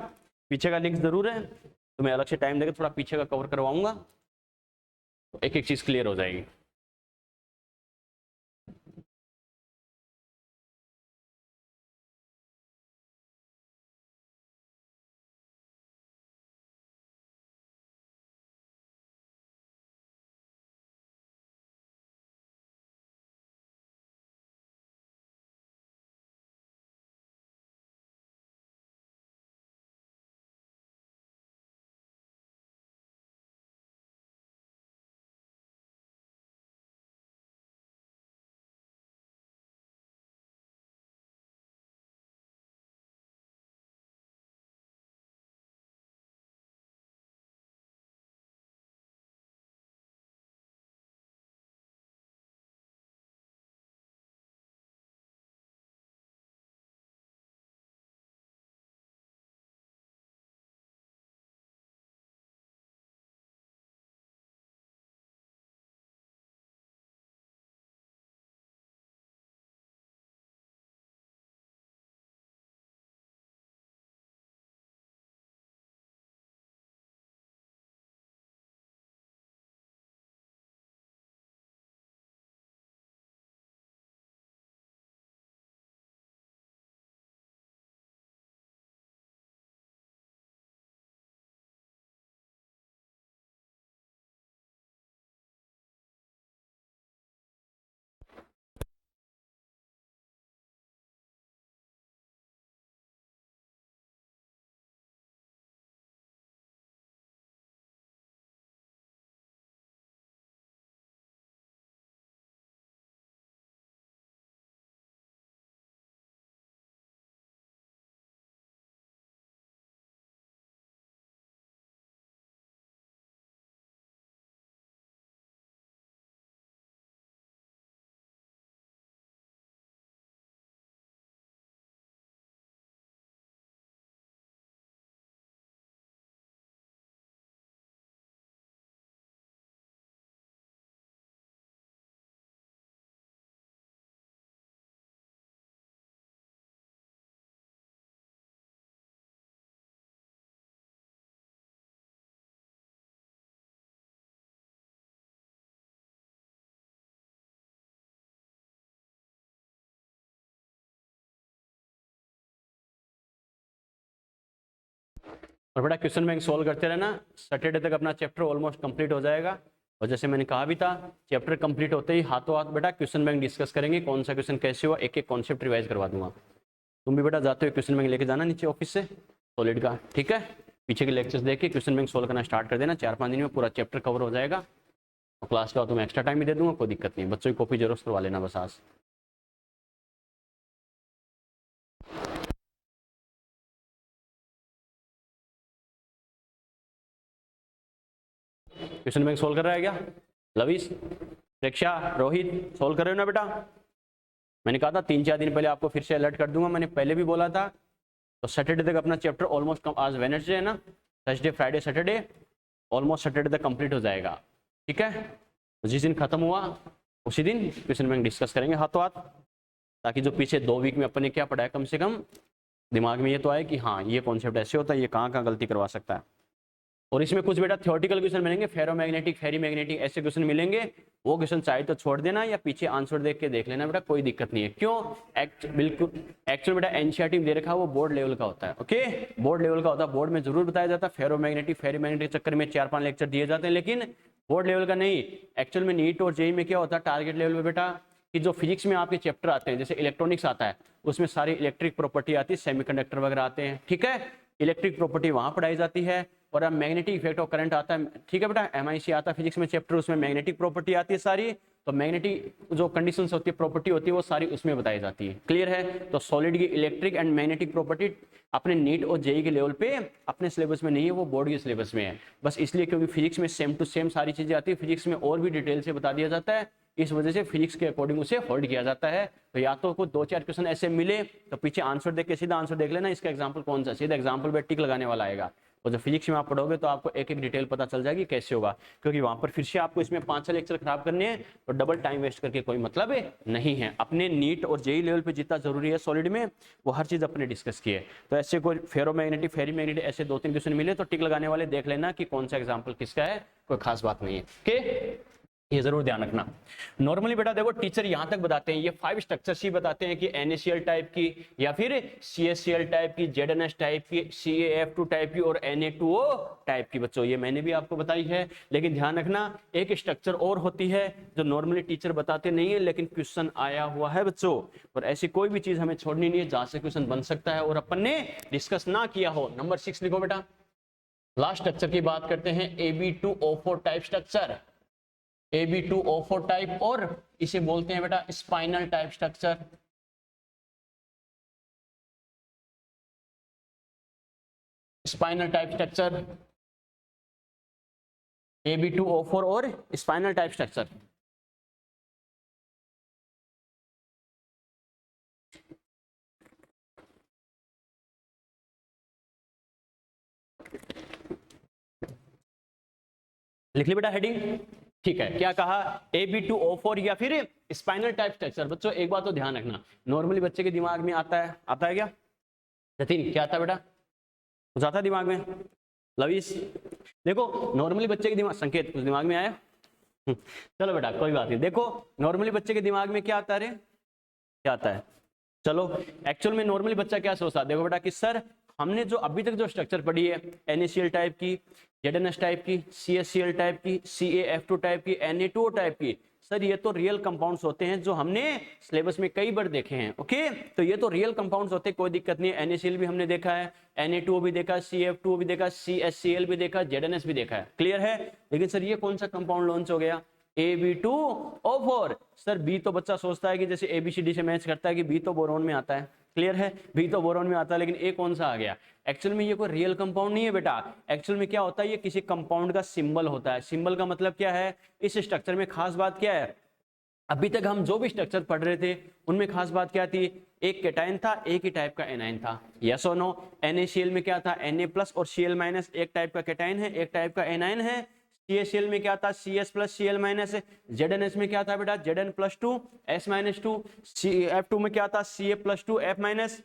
Speaker 1: पीछे का लिंक जरूर है, तो मैं अलग से टाइम देकर थोड़ा पीछे का कवर करवाऊंगा, तो एक एक चीज क्लियर हो जाएगी। और बेटा क्वेश्चन बैंक सोल्व करते रहना, सैटरडे तक अपना चैप्टर ऑलमोस्ट कंप्लीट हो जाएगा। और जैसे मैंने कहा भी था, चैप्टर कंप्लीट होते ही हाथों हाथ बेटा क्वेश्चन बैंक डिस्कस करेंगे, कौन सा क्वेश्चन कैसे हुआ, एक एक कॉन्सेप्ट रिवाइज करवा दूंगा। तुम भी बेटा जाते हुए क्वेश्चन बैंक लेके जाना नीचे ऑफिस से सॉलिड का, ठीक है। पीछे के लेक्चर्स देख के क्वेश्चन बैंक सोल्व करना स्टार्ट कर देना, 4-5 दिन में पूरा चैप्टर कवर हो जाएगा। और क्लास का तुम्हें एक्स्ट्रा टाइम भी दे दूंगा, कोई दिक्कत नहीं, बच्चों की कॉपी जरूर करवा लेना बस आज। क्वेश्चन बैंक सोल्व कर रहा है क्या लविश, प्रेक्षा, रोहित, सोल्व कर रहे हो ना बेटा। मैंने कहा था 3-4 दिन पहले आपको फिर से अलर्ट कर दूंगा, मैंने पहले भी बोला था तो सैटरडे तक अपना चैप्टर ऑलमोस्ट, आज वेडनेसडे है ना, Thursday Friday Saturday almost Saturday तक कंप्लीट हो जाएगा। ठीक है, तो जिस दिन खत्म हुआ उसी दिन क्वेश्चन बैंक डिस्कस करेंगे हाथों हाथ, ताकि जो पीछे 2 वीक में अपन ने क्या पढ़ा है कम से कम दिमाग में ये तो आए कि हाँ ये कॉन्सेप्ट ऐसे होता है, ये कहाँ कहाँ गलती करवा सकता है। और इसमें कुछ बेटा थ्योरेटिकल क्वेश्चन मिलेंगे, फेरोमैग्नेटिक, फेरी मैग्नेटिक, ऐसे क्वेश्चन मिलेंगे। वो क्वेश्चन चाहे तो छोड़ देना या पीछे आंसर देख के देख लेना बेटा, कोई दिक्कत नहीं है। क्यों? बिल्कुल एक्चुअल बेटा एनसीईआरटी में दे रखा है वो बोर्ड लेवल का होता है। ओके, बोर्ड लेवल का होता है, बोर्ड में जरूर बताया जाता है। फेरोमैग्नेटिक, फेरी मैग्नेटिक चक्कर में 4-5 लेक्चर दिए जाते हैं, लेकिन बोर्ड लेवल का नहीं। एक्चुअल में नीट और जेईई में क्या होता है टारगेट लेवल में बेटा, कि जो फिजिक्स में आपके चैप्टर आते हैं, जैसे इलेक्ट्रॉनिक्स आता है उसमें सारी इलेक्ट्रिक प्रॉपर्टी आती है, सेमीकंडक्टर वगैरह आते हैं। ठीक है, इलेक्ट्रिक प्रॉपर्टी वहां पढ़ाई जाती है। और अब मैग्नेटिक इफेक्ट ऑफ करंट आता है, ठीक है बेटा, एमआईसी आता है फिजिक्स में चैप्टर, उसमें मैग्नेटिक प्रॉपर्टी आती है सारी। तो मैग्नेटिक जो कंडीशंस होती है, प्रॉपर्टी होती है, वो सारी उसमें बताई जाती है। क्लियर है? तो सॉलिड की इलेक्ट्रिक एंड मैग्नेटिक प्रॉपर्टी अपने नीट और जेईई के लेवल पे अपने सिलेबस में नहीं है, वो बोर्ड के सिलेबस में है। बस इसलिए क्योंकि फिजिक्स में सेम टू सेम सारी चीजें आती है, फिजिक्स में और भी डिटेल से बता दिया जाता है, इस वजह से फिजिक्स के अकॉर्डिंग उसे होल्ड किया जाता है। तो या तो कुछ 2-4 क्वेश्चन ऐसे मिले तो पीछे आंसर देख के सीधा आंसर देख लेना, इसका एग्जांपल कौन सा, सीधा एग्जांपल पे टिक लगाने वाला आएगा। और जब फिजिक्स में आप पढ़ोगे तो आपको एक एक डिटेल पता चल जाएगी कैसे होगा, क्योंकि वहां पर फिर से आपको इसमें 5-6 लेक्चर खराब करने हैं, तो डबल टाइम वेस्ट करके कोई मतलब नहीं है। अपने नीट और जेईई लेवल पे जितना जरूरी है सॉलिड में, वो हर चीज अपने डिस्कस की है। तो ऐसे कोई फेरोमैग्नेटिक, फेरी मैग्नेटिक ऐसे 2-3 क्वेश्चन मिले तो टिक लगाने वाले देख लेना कि कौन सा एग्जाम्पल किसका है, कोई खास बात नहीं है। ओके, ये जरूर ध्यान रखना। नॉर्मली बेटा देखो टीचर यहां तक बताते हैं, ये 5 स्ट्रक्चर्स ही बताते हैं कि NaCl टाइप की, या फिर CaCl टाइप की, ZnS टाइप की, CaF2 टाइप की और Na2O टाइप की। बच्चों ये मैंने भी आपको बताई है, लेकिन ध्यान रखना एक स्ट्रक्चर और होती है जो नॉर्मली टीचर बताते नहीं है, लेकिन क्वेश्चन आया हुआ है बच्चों। और ऐसी कोई भी चीज हमें छोड़नी नहीं है जहां से क्वेश्चन बन सकता है और अपन ने डिस्कस ना किया हो। नंबर 6 लिखो बेटा। लास्ट स्ट्रक्चर की बात करते हैं, Ab2O4 type structure, Ab2O4 type, और इसे बोलते हैं बेटा spinal type structure. Spinal type structure, Ab2O4 और स्पाइनल टाइप स्ट्रक्चर। लिख ली बेटा हेडिंग। ठीक है, क्या कहा, Ab2O4 या फिर स्पाइनल टाइप स्ट्रक्चर। बच्चों एक बात तो ध्यान रखना, नॉर्मली बच्चे के दिमाग में आता है क्या जतिन, क्या आता है बेटा, कुछ आता है दिमाग में? लवीस देखो, नॉर्मली बच्चे के दिमाग, संकेत कुछ दिमाग में आया? चलो बेटा कोई बात नहीं। देखो नॉर्मली बच्चे के दिमाग में क्या आता है, क्या आता है? चलो एक्चुअल में नॉर्मली बच्चा क्या सोचता है, देखो बेटा कि सर हमने जो अभी तक जो स्ट्रक्चर पढ़ी है, NaCl टाइप की, ZnS टाइप की, CaCl टाइप की, CaF2 टाइप की, Na2O टाइप की, सर ये तो रियल कंपाउंड्स होते हैं जो हमने सिलेबस में कई बार देखे हैं। ओके, तो ये तो रियल कंपाउंड्स होते हैं, कोई दिक्कत नहीं है। NaCl भी हमने देखा है, Na2O भी देखा, CaF2 भी देखा, CaCl भी देखा, ZnS भी देखा है। क्लियर है? लेकिन सर ये कौन सा कंपाउंड लॉन्च हो गया, Ab2O4। सर बी तो बच्चा सोचता है कि जैसे ABCD से मैच करता है कि बी तो बोरोन में आता है। क्लियर है, बी तो बोरोन में आता है, लेकिन ए कौन सा आ गया? एक्चुअल में ये कोई रियल कंपाउंड नहीं है बेटा। एक्चुअल में क्या होता है, ये किसी कंपाउंड का सिंबल होता है। सिंबल का मतलब क्या है, इस स्ट्रक्चर में खास बात क्या है, अभी तक हम जो भी स्ट्रक्चर पढ़ रहे थे उनमें खास बात क्या थी, एक कैटायन था, एक ही टाइप का एनायन था। यस और नो? NaCl में क्या था, Na+ और Cl-, एक टाइप का कैटायन है, एक टाइप का एनायन है। CaCl में क्या था, CS+ Cl-। ZnS में क्या था बेटा, Zn+2 S-2। CF2 में क्या था, Ca+2 F-।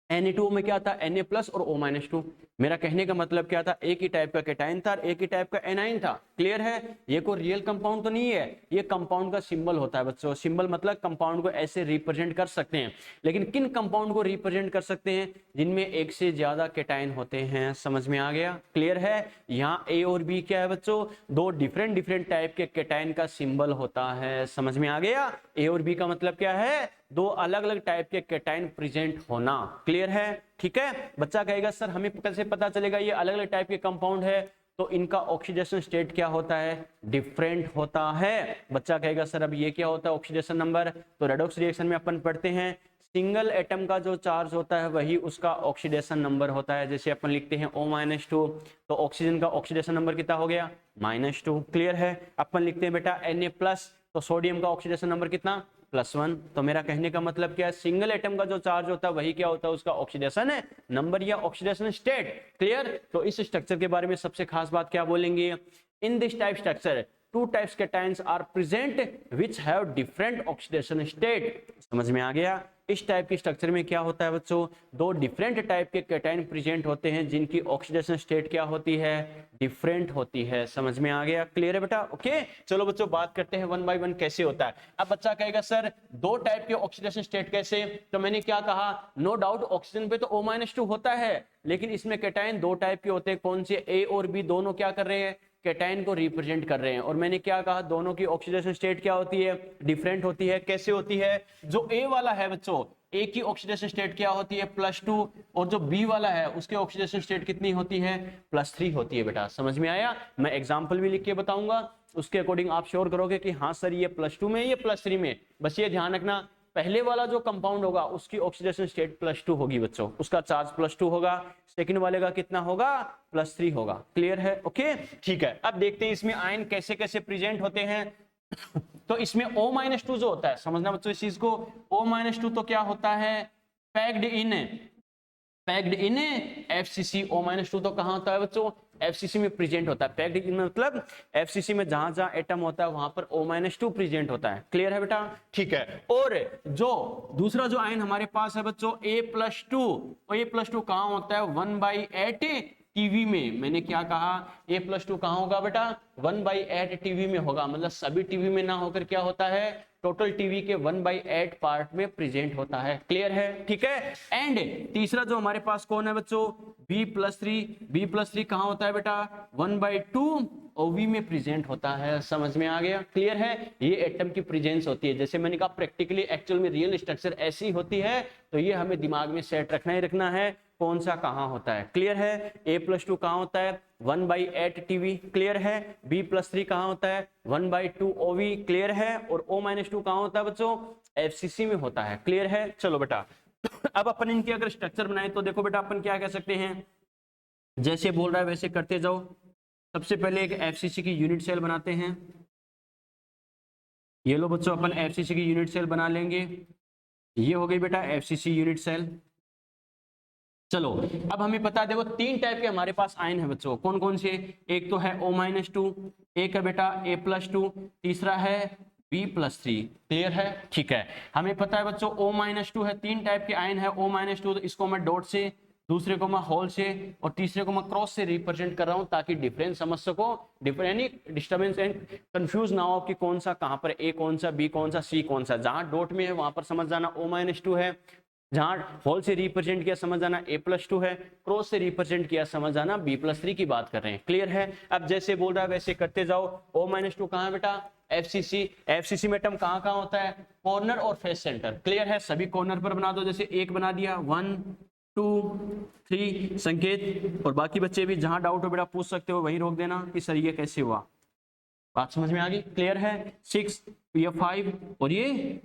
Speaker 1: Na2O में क्या था, Na+ और O-2। मेरा कहने का मतलब क्या था, एक ही टाइप का कैटायन था, एक ही टाइप का एनाइन था। क्लियर है? ये कोई रियल कंपाउंड तो नहीं है, ये कंपाउंड का सिंबल होता है बच्चों। सिंबल मतलब कंपाउंड को ऐसे रिप्रेजेंट कर सकते हैं, लेकिन किन कंपाउंड को रिप्रेजेंट कर सकते हैं, जिनमें एक से ज्यादा कैटायन होते हैं। समझ में आ गया? क्लियर है? यहाँ A और B क्या है बच्चों, दो डिफरेंट टाइप के कैटायन का सिंबल होता है। समझ में आ गया? A और B का मतलब क्या है, दो अलग अलग टाइप के कैटायन प्रेजेंट होना। क्लियर है? ठीक है, बच्चा कहेगा सर हमें कैसे पता चलेगा ये अलग अलग टाइप के कंपाउंड है, तो इनका ऑक्सीडेशन स्टेट क्या होता है, डिफरेंट होता है। बच्चा कहेगा सर अब ये क्या होता है ऑक्सीडेशन नंबर, तो रेडॉक्स रिएक्शन में अपन पढ़ते हैं सिंगल एटम का जो चार्ज होता है वही उसका ऑक्सीडेशन नंबर होता है। जैसे अपन लिखते हैं O-2, तो ऑक्सीजन का ऑक्सीडेशन नंबर कितना हो गया, -2। क्लियर है? अपन लिखते हैं बेटा Na+, तो सोडियम का ऑक्सीडेशन नंबर कितना, +1। तो मेरा कहने का मतलब क्या है, सिंगल एटम का जो चार्ज होता है वही क्या होता है, उसका ऑक्सीडेशन है नंबर या ऑक्सीडेशन स्टेट। क्लियर। तो इस स्ट्रक्चर के बारे में सबसे खास बात क्या बोलेंगे, in this type structure two types cations are present which have different oxidation state. समझ में आ गया। इस टाइप की स्ट्रक्चर में क्या होता है बच्चों, दो डिफरेंट टाइप के केटाइन प्रेजेंट होते हैं जिनकी ऑक्सीडेशन स्टेट क्या होती है, डिफरेंट होती है। समझ में आ गया, क्लियर है बेटा। ओके चलो बच्चों बात करते हैं वन बाय वन कैसे होता है। अब बच्चा कहेगा सर दो टाइप के ऑक्सीडेशन स्टेट कैसे, तो मैंने क्या कहा, नो डाउट ऑक्सीजन पे तो O-2 होता है, लेकिन इसमें केटाइन दो टाइप के होते हैं। कौन से, ए और बी दोनों क्या कर रहे हैं, केटाइन को रिप्रेजेंट कर रहे हैं। और मैंने क्या कहा, दोनों की ऑक्सीडेशन स्टेट क्या होती है, डिफरेंट होती है। कैसे होती है, जो ए वाला है बच्चों, ए की ऑक्सीडेशन स्टेट क्या होती है, +2, और जो बी वाला है उसकी ऑक्सीडेशन स्टेट कितनी होती है, +3 होती है। बेटा समझ में आया। मैं एग्जांपल भी लिख के बताऊंगा, उसके अकॉर्डिंग आप श्योर करोगे कि हाँ सर ये +2 में, ये +3 में। बस ये ध्यान रखना, पहले वाला जो कंपाउंड होगा उसकी ऑक्सीडेशन स्टेट +2 होगी बच्चों, उसका चार्ज +2 होगा। सेकंड वाले का कितना होगा, +3 होगा। क्लियर है, ओके ठीक है। अब देखते हैं इसमें आयन कैसे कैसे प्रेजेंट होते हैं। तो इसमें O-2 जो होता है, समझना बच्चों इस चीज को, O-2 तो क्या होता है, पैक्ड इन FCC। O-2 तो कहां होता है बच्चों, FCC में प्रेजेंट होता है। पैक्ड इन मतलब FCC में जहां जहां एटम होता है वहां पर O-2 प्रेजेंट होता है। क्लियर है बेटा, ठीक है। और जो दूसरा जो आयन हमारे पास है बच्चों A+2, और A+2 कहां होता है, 1/8 टीवी में। मैंने क्या कहा, A+2 कहां होगा बेटा, 1/8 टीवी में होगा। मतलब सभी टीवी में ना होकर क्या होता है, टोटल टीवी के 1/8 पार्ट में प्रेजेंट होता है। क्लियर है, ठीक है। एंड तीसरा जो हमारे पास कौन है बच्चों, B+3 कहां होता है बेटा, 1/2 OV में प्रेजेंट होता है। समझ में आ गया, क्लियर है। ये एटम की प्रेजेंस होती है। जैसे मैंने कहा प्रैक्टिकली एक्चुअल में रियल स्ट्रक्चर ऐसी होती है, तो ये हमें दिमाग में सेट रखना ही रखना है, कौन सा कहां होता है। क्लियर है। A+2 कहां होता है, 1/8 टीवी। क्लियर है। B+3 कहां होता है, 1/2 OV। क्लियर है। और O-2 कहां होता है बच्चों, FCC में होता है। क्लियर है। चलो बेटा अब अपन इनकी अगर स्ट्रक्चर बनाए तो देखो बेटा अपन क्या कह सकते हैं, जैसे बोल रहा है वैसे करते जाओ। सबसे पहले एक FCC की यूनिट सेल बनाते हैं। ये लो बच्चों अपन FCC की यूनिट सेल बना लेंगे। ये हो गई बेटा FCC यूनिट सेल। चलो अब हमें पता है, देखो तीन टाइप के हमारे पास आयन है बच्चों, कौन कौन से, एक तो है O-2, एक है बेटा A+2, तीसरा है B+3। क्लियर है, ठीक है। हमें पता है बच्चों O-2 है, तीन टाइप के आयन है O-2, तो इसको मैं डॉट से, दूसरे को मैं होल से, और तीसरे को मैं क्रॉस से रिप्रेजेंट कर रहा हूं, ताकि डिफरेंस समझ सको, डिस्टर्बेंस एंड कंफ्यूज ना हो कि कौन सा कहां पर A कौन सा, B कौन सा, C कौन सा। जहां डॉट में है वहां पर समझ जाना O-2 है, जहां होल से रिप्रेजेंट किया समझ जाना A+2 है, क्रॉस से रिप्रेजेंट किया समझ जाना B+3 की बात कर रहे हैं। क्लियर है। अब जैसे बोल रहा है वैसे करते जाओ। O-2 कहां है बेटा, FCC में एटम कहां कहां होता है, कॉर्नर और फेस सेंटर। क्लियर है। सभी कॉर्नर पर बना दो, जैसे एक बना दिया, 1 2 3 संकेत, और बाकी बच्चे भी जहां डाउट हो बेटा पूछ सकते हो, वहीं रोक देना कि सर ये कैसे हुआ। बात समझ में आ गई, क्लियर है। 6, ये 5, और ये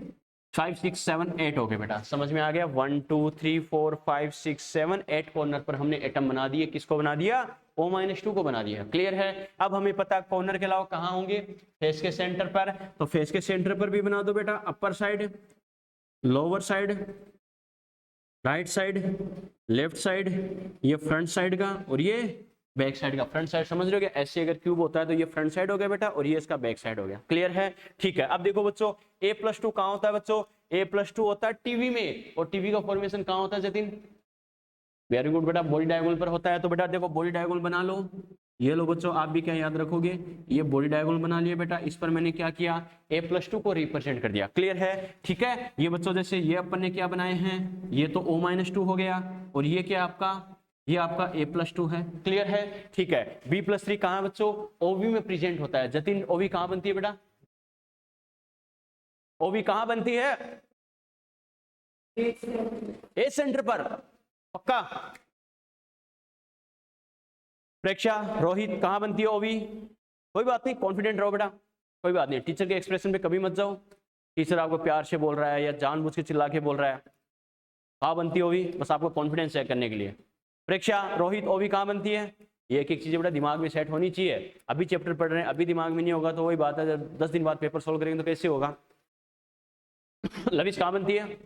Speaker 1: 5 6 7 8 हो गए बेटा। समझ में आ गया। 1 2 3 4 5 6 7 8 कॉर्नर पर हमने एटम बना दिए। किसको बना दिया, O-2 को बना दिया। क्लियर है। अब हमें पता है कॉर्नर के अलावा कहां होंगे, फेस के सेंटर पर। तो फेस के सेंटर पर भी बना दो बेटा, upper side, lower side, right side, left side, ये फ्रंट साइड का, और ये बैक साइड का। फ्रंट साइड समझ रहे हो, ऐसे अगर क्यूब होता है तो ये फ्रंट साइड हो गया बेटा, और ये इसका बैक साइड हो गया। क्लियर है, ठीक है। अब देखो बच्चों A+2 कहां होता है बच्चों, A+2 होता है टीवी में, और टीवी का फॉर्मेशन कहां होता है जतिन, वेरी गुड बेटा, बॉडी डायगोनल पर होता है। तो बेटा देखो बॉडी डायगोनल बना लो। ये लो बच्चों, आप भी क्या याद रखोगे, ये बॉडी डायगोनल बना लिया बेटा। इस पर मैंने क्या किया, A+2 को रिप्रेजेंट कर दिया। क्लियर है, ठीक है। ये बच्चों जैसे ये अपन ने क्या बनाए हैं, ये तो O-2 हो गया, और ये क्या आपका, ये आपका A+2 है। क्लियर है, ठीक है। B+3 कहां है बच्चों, OV में प्रेजेंट होता है। जतिन OV कहां बनती है बेटा, OV कहां बनती है, ए सेंटर पर, पक्का। प्रेक्षा, रोहित कहां बनती है OV, कोई बात नहीं, कॉन्फिडेंट रहो बेटा, कोई बात नहीं। टीचर के एक्सप्रेशन पे कभी मत जाओ, टीचर आपको प्यार से बोल रहा है या जानबूझ के चिल्ला के बोल रहा है, कहां बनती है OV, बस आपको कॉन्फिडेंस चेक करने के लिए। प्रेक्षा, रोहित, OV कहां बनती है, ये एक एक चीजें बेटा दिमाग में सेट होनी चाहिए। अभी चैप्टर पढ़ रहे हैं, अभी दिमाग में नहीं होगा तो वही बात है, जब 10 दिन बाद पेपर सोल्व करेंगे तो कैसे होगा। लविश कहाँ बनती है?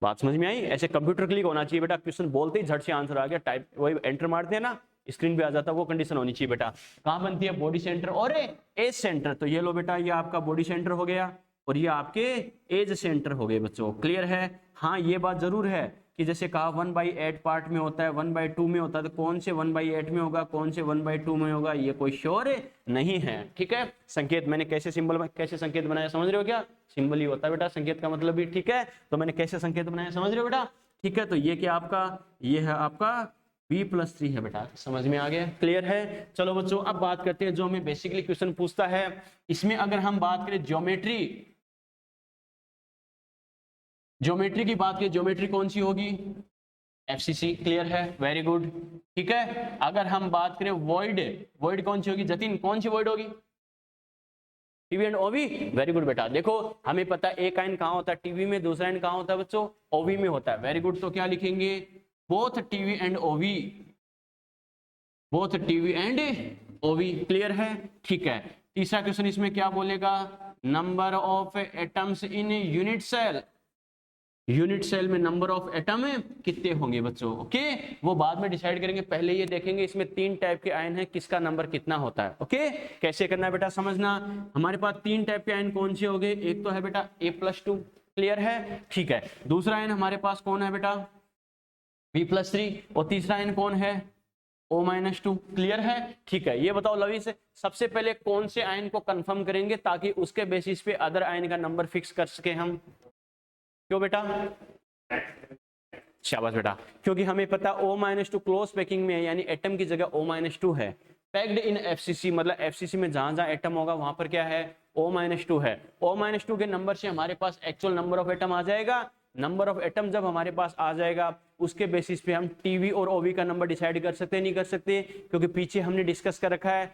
Speaker 1: बात समझ में आई? ऐसे कंप्यूटर क्लिक होना चाहिए बेटा, क्वेश्चन बोलते ही झट से आंसर आ गया, टाइप वही एंटर मारते हैं ना स्क्रीन पे आ जाता है, वो कंडीशन होनी चाहिए बेटा। कहाँ बनती है? बॉडी सेंटर और एज सेंटर। तो ये लो बेटा, ये आपका बॉडी सेंटर हो गया और ये आपके एज सेंटर हो गए बच्चों। क्लियर है? हाँ, ये बात जरूर है कि जैसे कहा 1/8 पार्ट में होता है, 1/2 में होता है, तो कौन से 1/8 में होगा, कौन से 1/2 में होगा, ये कोई श्योर नहीं है। ठीक है, संकेत मैंने कैसे सिंबल, कैसे संकेत बनाया समझ रहे हो क्या? सिंबल ही होता है बेटा संकेत का मतलब भी। ठीक है, तो मैंने कैसे संकेत बनाया समझ रहे हो बेटा? ठीक है, तो ये क्या आपका, ये है आपका B+3 है बेटा, समझ में आ गया? क्लियर है? चलो बच्चों, अब बात करते हैं जो हमें बेसिकली क्वेश्चन पूछता है। इसमें अगर हम बात करें ज्योमेट्री, ज्योमेट्री की बात करें, ज्योमेट्री कौन सी होगी? FCC। क्लियर है? Very good. ठीक है, अगर हम बात करें वॉइड, वॉइड कौन सी होगी जतिन? कौन सी वॉइड होगी? टीवी एंड ओवी। वेरी गुड बेटा, देखो हमें पता है एक आइन कहाँ होता है टीवी में, दूसरा आइन कहाँ होता है बच्चों? ओवी में होता है। वेरी गुड, तो क्या लिखेंगे? Both TV and OV, both TV and OV. Clear है? ठीक है, तीसरा क्वेश्चन इसमें क्या बोलेगा? Number of atoms in unit cell, unit cell में नंबर ऑफ एटम कितने होंगे बच्चों? ओके, वो बाद में डिसाइड करेंगे, पहले ये देखेंगे इसमें 3 टाइप के आयन है, किसका नंबर कितना होता है। ओके, कैसे करना है बेटा समझना। हमारे पास 3 टाइप के आयन कौन से हो गए? एक तो है बेटा A+2। क्लियर है? ठीक है, दूसरा आयन हमारे पास कौन है बेटा? B+3। और तीसरा आयन कौन है? O-2। क्लियर है? ठीक है, ये बताओ लवी से सबसे पहले कौन से आयन को कंफर्म करेंगे ताकि उसके बेसिस पे अदर आयन का नंबर फिक्स कर सके हम? क्यों बेटा? शाबाश बेटा, क्योंकि हमें पता O-2 क्लोज पैकिंग में है, यानी एटम की जगह O-2 है। पैक्ड इन FCC, मतलब FCC में जहां जहां एटम होगा वहां पर क्या है? O-2 है। O-2 के नंबर से हमारे पास एक्चुअल नंबर ऑफ एटम आ जाएगा। नंबर ऑफ एटम जब हमारे पास आ जाएगा उसके बेसिस पे हम टीवी और ओवी का नंबर डिसाइड कर सकते, नहीं कर सकते? क्योंकि पीछे हमने डिस्कस कर रखा है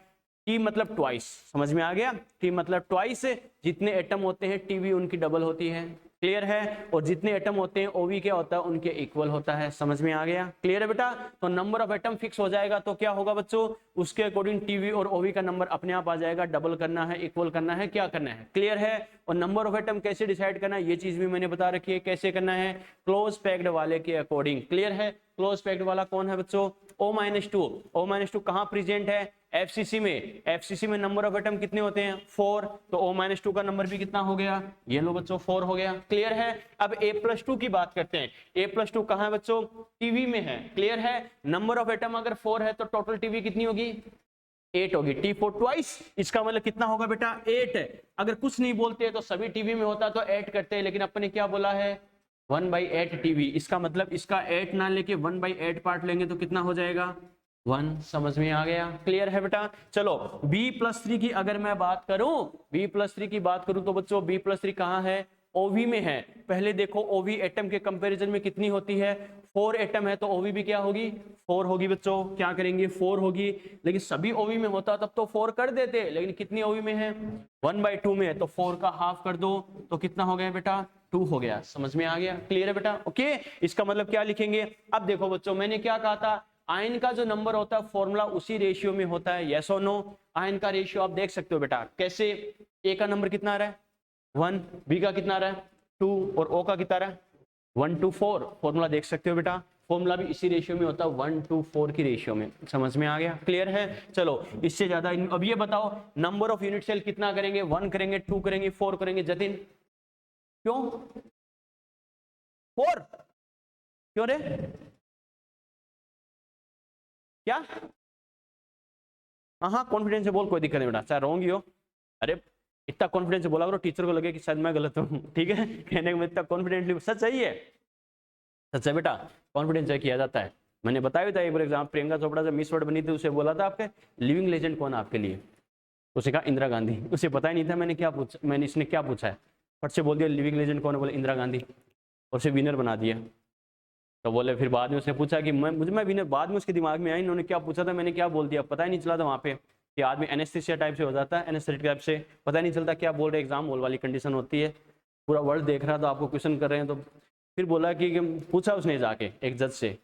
Speaker 1: टी मतलब ट्वाइस, समझ में आ गया? टी मतलब ट्वाइस, जितने एटम होते हैं टीवी उनकी डबल होती है। क्लियर है? और जितने एटम होते हैं ओवी क्या होता है? उनके इक्वल होता है। समझ में आ गया? क्लियर है बेटा? तो नंबर ऑफ एटम फिक्स हो जाएगा तो क्या होगा बच्चों? उसके अकॉर्डिंग टीवी और ओवी का नंबर अपने आप आ जाएगा। डबल करना है, इक्वल करना है, क्या करना है? क्लियर है? और नंबर ऑफ एटम कैसे डिसाइड करना है ये चीज भी मैंने बता रखी है, कैसे करना है? क्लोज पैक्ड वाले के अकॉर्डिंग। क्लियर है? क्लोज पैक्ड वाला कौन है बच्चों? O-2। O-2 कहां प्रेजेंट है? FCC में। FCC में नंबर ऑफ एटम कितने होते हैं? 4। तो O-2 का नंबर भी कितना हो गया? ये लो बच्चों 4 हो गया। क्लियर है? अब A+2 की बात करते हैं। A+2 कहां है बच्चों? टीवी में है। क्लियर है? नंबर ऑफ एटम अगर 4 है तो टोटल टीवी कितनी होगी? 8 होगी। T4 ट्वाइस, इसका मतलब कितना होगा बेटा? 8 है। अगर कुछ नहीं बोलते तो सभी टीवी में होता तो 8 करते हैं, लेकिन अपन ने क्या बोला है? 1/8 टीवी। इसका मतलब इसका 8 ना लेके 1/8 पार्ट लेंगे तो कितना हो जाएगा? 1। समझ में आ गया? क्लियर है बेटा? चलो B+3 की अगर मैं बात करूं, B+3 की बात करूं तो बच्चों B+3 कहां है? ओवी में है। पहले देखो ओवी एटम के कंपैरिजन में कितनी होती है? 4 एटम है तो ओवी भी क्या होगी? 4 होगी बच्चों। क्या करेंगे? 4 होगी। लेकिन सभी ओवी में होता तब तो 4 कर देते, लेकिन कितनी ओवी में है? 1/2 में है, तो 4 का हाफ कर दो तो कितना हो गया बेटा? 2 हो गया। समझ में आ गया? क्लियर है बेटा? ओके, इसका मतलब क्या लिखेंगे? अब देखो बच्चों, मैंने क्या कहा था? आयन का जो नंबर होता है फॉर्मूला उसी रेशियो में होता है। यस और नो? आयन का रेशियो आप देख सकते हो बेटा कैसे? ए का नंबर कितना आ रहा है? 1। बी का कितना आ रहा है? 2। और ओ का कितना आ रहा है? 1:4। फॉर्मूला देख सकते हो बेटा, फॉर्मूला भी इसी रेशियो में होता है, 1:4 की रेशियो में। समझ में आ गया? क्लियर है? चलो इससे ज्यादा अब ये बताओ नंबर ऑफ यूनिट सेल कितना करेंगे? 1 करेंगे, 2 करेंगे, 4 करेंगे? जतिन क्यों 4? क्यों रे? क्या? हाँ कॉन्फिडेंस से बोल, कोई दिक्कत नहीं बेटा, चाहे रॉन्ग ही हो। अरे इतना कॉन्फिडेंस से बोला करो, टीचर को लगे कि शायद मैं गलत हूँ। ठीक है, कहने में इतना कॉन्फिडेंटली सच सही है। सच है बेटा, कॉन्फिडेंस चेक किया जाता है। मैंने बताया था एक बार एग्जाम, प्रियंका चोपड़ा जब मिस वर्ल्ड बनी थी उसे बोला था आपके लिविंग लेजेंड कौन है आपके लिए? उसे कहा इंदिरा गांधी। उसे पता ही नहीं था मैंने क्या पूछा, मैंने इसने क्या पूछा है, फट से बोल दिया लिविंग लेजेंड कौन है, बोले इंदिरा गांधी, और उसे विनर बना दिया। तो बोले फिर बाद में उसने पूछा कि मैं विनर, बाद में उसके दिमाग में आई इन्होंने क्या पूछा था, मैंने क्या बोल दिया, पता ही नहीं चला था वहाँ पे कि आदमी एनेस्थीसिया टाइप से हो जाता है, एनेस्थेटिक टाइप से पता नहीं चलता क्या बोल रहे, एग्जाम हॉल वाली कंडीशन होती है, पूरा वर्ल्ड देख रहा था आपको क्वेश्चन कर रहे हैं। तो फिर बोला कि पूछा उसने जाके एक जज से,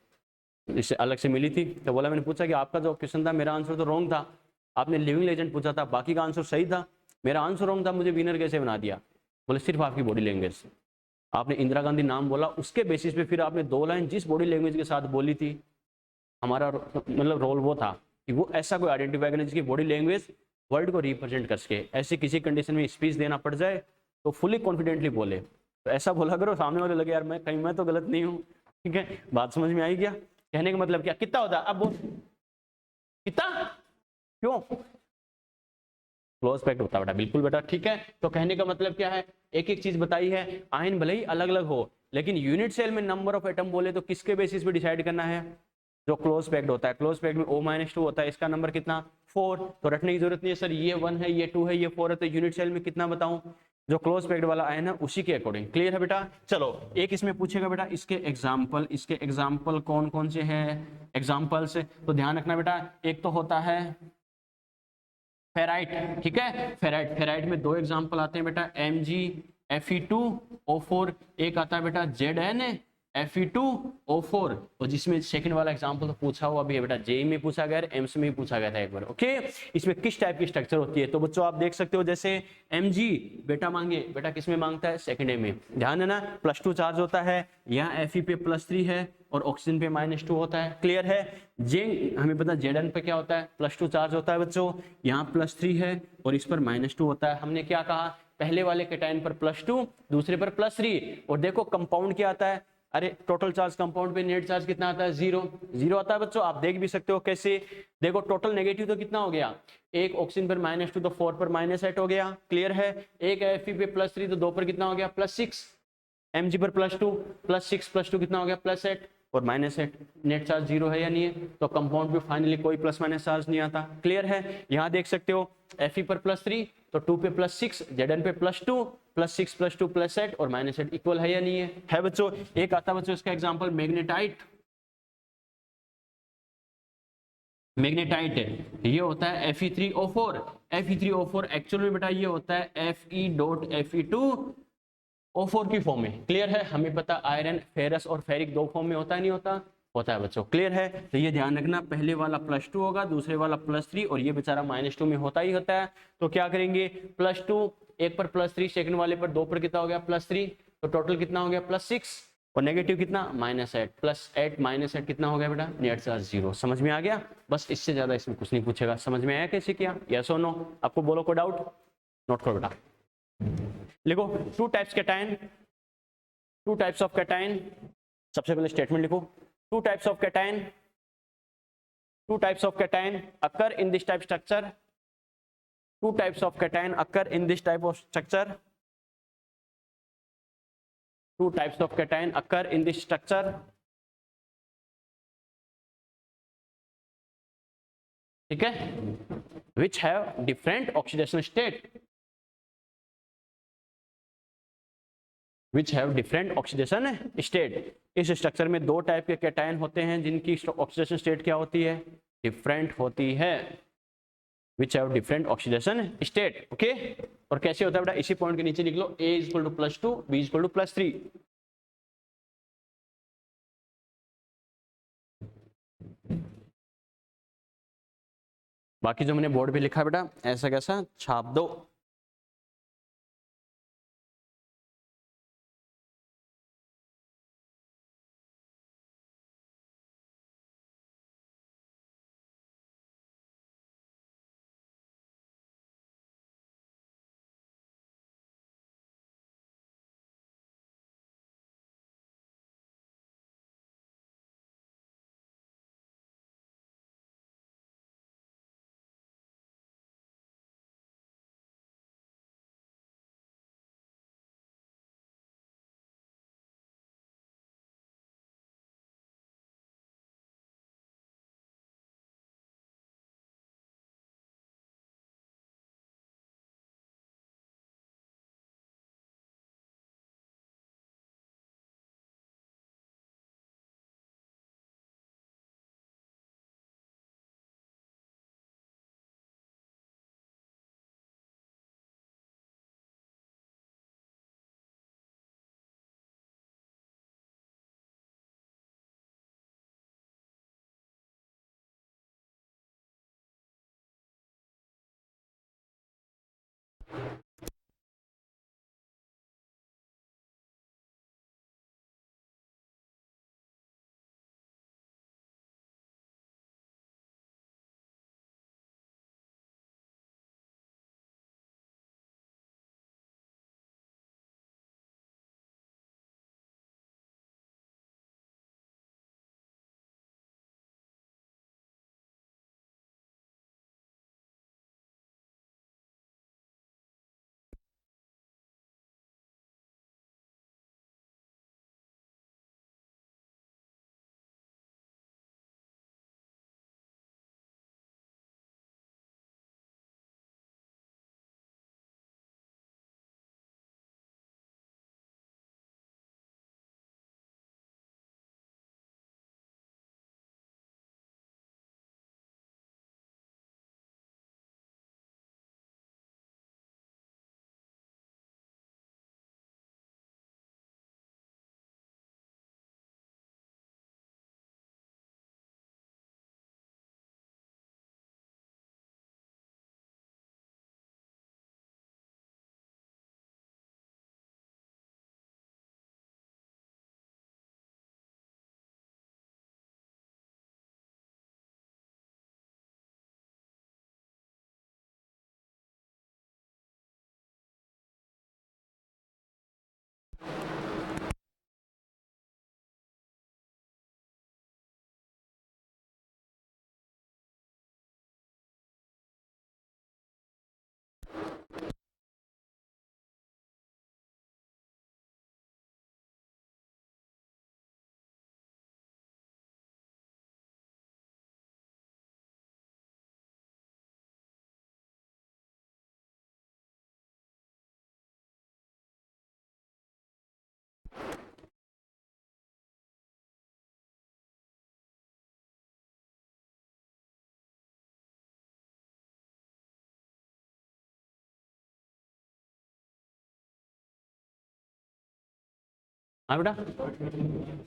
Speaker 1: इससे अलग से मिली थी, तो बोला मैंने पूछा कि आपका जो क्वेश्चन था मेरा आंसर तो रॉन्ग था, आपने लिविंग लेजेंड पूछा था, बाकी का आंसर सही था। मेरा आंसर रॉन्ग था, मुझे विनर कैसे बना दिया? बोले सिर्फ आपकी बॉडी लैंग्वेज से। आपने इंदिरा गांधी नाम बोला, उसके बेसिस पे फिर आपने 2 लाइन जिस बॉडी लैंग्वेज के साथ बोली थी, हमारा मतलब रोल वो था कि वो ऐसा कोई आइडेंटिफाई करना जिसकी बॉडी लैंग्वेज वर्ल्ड को रिप्रेजेंट कर सके। ऐसी किसी कंडीशन में स्पीच देना पड़ जाए तो फुली कॉन्फिडेंटली बोले। तो ऐसा बोला करो, सामने वाले लगे यार मैं कहीं मैं तो गलत नहीं हूँ। ठीक है, बात समझ में आई क्या? कहने का मतलब क्या? कितना होता है अब बोल, कितना, क्यों क्लोज पैक्ट होता है बेटा? बिल्कुल बेटा, ठीक है। तो कहने का मतलब क्या है, एक एक चीज बताई है। आयन भले ही अलग अलग हो, लेकिन यूनिट सेल में नंबर ऑफ एटम बोले तो किसके बेसिस पे डिसाइड करना है? जो क्लोज पैक्ड होता है। क्लोज पैक्ड में O-2 होता है, इसका नंबर कितना? 4। तो रटने की जरूरत नहीं है सर, ये 1 है, ये 2 है, ये 4 है, तो यूनिट सेल में कितना बताऊं? जो क्लोज पैक्ड वाला आयन है उसी के अकॉर्डिंग। क्लियर है बेटा? चलो एक इसमें पूछेगा बेटा, इसके एग्जाम्पल कौन कौन से हैं? एग्जाम्पल्स तो ध्यान रखना बेटा, एक तो होता है फेराइट। ठीक है, फेराइट में 2 एग्जाम्पल आते हैं बेटा, MgFe2O4। एक आता है बेटा ZnFe2O4, और जिसमें सेकंड वाला एग्जाम्पल तो पूछा हुआ भी है बेटा, जेई में पूछा गया, एम्स में पूछा गया था एक बार। ओके, इसमें किस टाइप की स्ट्रक्चर होती है? तो बच्चों आप देख सकते हो, जैसे Mg बेटा मांगे, बेटा किसमें मांगता है? सेकंड ए में। ध्यान देना, +2 चार्ज होता है, यहाँ Fe पे +3 है और ऑक्सीजन पे -2 होता है। क्लियर है? जिंक हमें पता Zn पे क्या होता है? +2 चार्ज होता है बच्चों, यहाँ +3 है और इस पर -2 होता है। हमने क्या कहा? पहले वाले केटाइन पर +2, दूसरे पर +3। और देखो कंपाउंड क्या आता है? अरे टोटल चार्ज कंपाउंड पे नेट चार्ज कितना आता है? 0 आता है बच्चों। आप देख भी सकते हो कैसे, देखो टोटल नेगेटिव तो कितना हो गया? एक ऑक्सीजन पर -2 तो 4 पर -8 हो गया। क्लियर है? एक Fe पे +3 तो 2 पर कितना हो गया? +6। Mg पर +2 +6 +2 कितना हो गया? +8 और -8। नेट चार्ज 0 है या नहीं है? तो कंपाउंड पे फाइनली कोई प्लस माइनस चार्ज नहीं आता। क्लियर है? यहाँ देख सकते हो Fe पर +3 तो 2 पे +6, Zn पे +2 +6 +2 +8 और -8 इक्वल है या नहीं है? है बच्चों। एक आता बच्चों इसका एग्जाम्पल मैग्नेटाइट है, ये होता है Fe3O4। Fe3O4 एक्चुअल में बेटा ये होता है Fe.Fe2O4 की फॉर्म में। क्लियर है? हमें पता आयरन, फेरस और फेरिक 2 फॉर्म में होता है, नहीं होता? होता है बच्चों। क्लियर है? तो ये ध्यान रखना, पहले वाला +2 होगा, दूसरे वाला +3 और ये बेचारा -2 में होता ही होता है। तो क्या करेंगे? +2 एक पर +3, सेकंड वाले पर 2 पर कितना हो गया? +3, तो टोटल कितना हो गया? +6 और नेगेटिव कितना? -8 +8 -8 कितना हो गया बेटा? Net charge 0। समझ में आ गया? बस इससे ज्यादा इसमें कुछ नहीं पूछेगा। समझ में आया कैसे किया? यस और नो? आपको बोलो कोई डाउट? नोट करो बेटा, लिखो 2 types cation, 2 types of cation. सबसे पहले स्टेटमेंट लिखो, 2 types of cation, 2 types of cation occur in this type structure, 2 types of cation occur in this type of structure, 2 types of cation occur in this structure. ठीक है, which have different oxidation state, which have different oxidation state। इस structure में 2 type के cation होते हैं जिनकी oxidation state क्या होती है? डिफरेंट होती है। which have different oxidation state। Okay, और कैसे होता है बेटा? इसी पॉइंट के नीचे लिख लो, A = +2, B = +3। बाकी जो मैंने बोर्ड पे लिखा है बेटा ऐसा कैसा छाप दो। हाँ बेटा,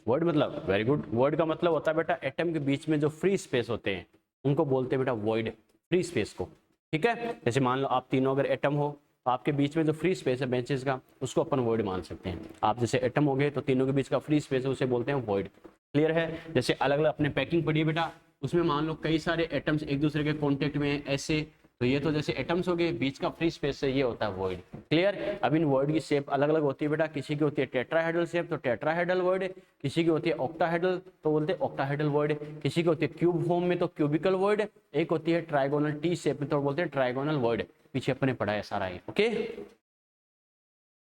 Speaker 1: वर्ड मतलब वेरी गुड, वर्ड का मतलब होता है बेटा एटम के बीच में जो फ्री स्पेस होते हैं उनको बोलते हैं बेटा वॉइड, फ्री स्पेस को। ठीक है, जैसे मान लो आप तीनों अगर एटम हो तो आपके बीच में जो फ्री स्पेस है बेंचेस का उसको अपन वॉइड मान सकते हैं। आप जैसे एटम हो गए तो तीनों के बीच का फ्री स्पेस है उसे बोलते हैं वॉइड। क्लियर है? जैसे अलग अलग अपने पैकिंग पड़ी है बेटा, उसमें मान लो कई सारे एटम्स एक दूसरे के कॉन्टेक्ट में हैं ऐसे, तो ये तो जैसे एटम्स हो गए, बीच का फ्री स्पेस है ये होता है वॉइड। क्लियर? अब इन वॉइड की शेप अलग अलग होती है बेटा, किसी की होती है टेट्राहेड्रल शेप तो टेट्राहेड्रल वॉइड, किसी की होती है ऑक्टाहेड्रल तो बोलते हैं ऑक्टाहेड्रल वॉइड, किसी की होती है क्यूब फॉर्म में तो क्यूबिकल वॉइड, एक होती है ट्राइगोनल टी शेप में तो बोलते हैं ट्राइगोनल वॉइड। पीछे अपने पढ़ा है सारा ये। ओके,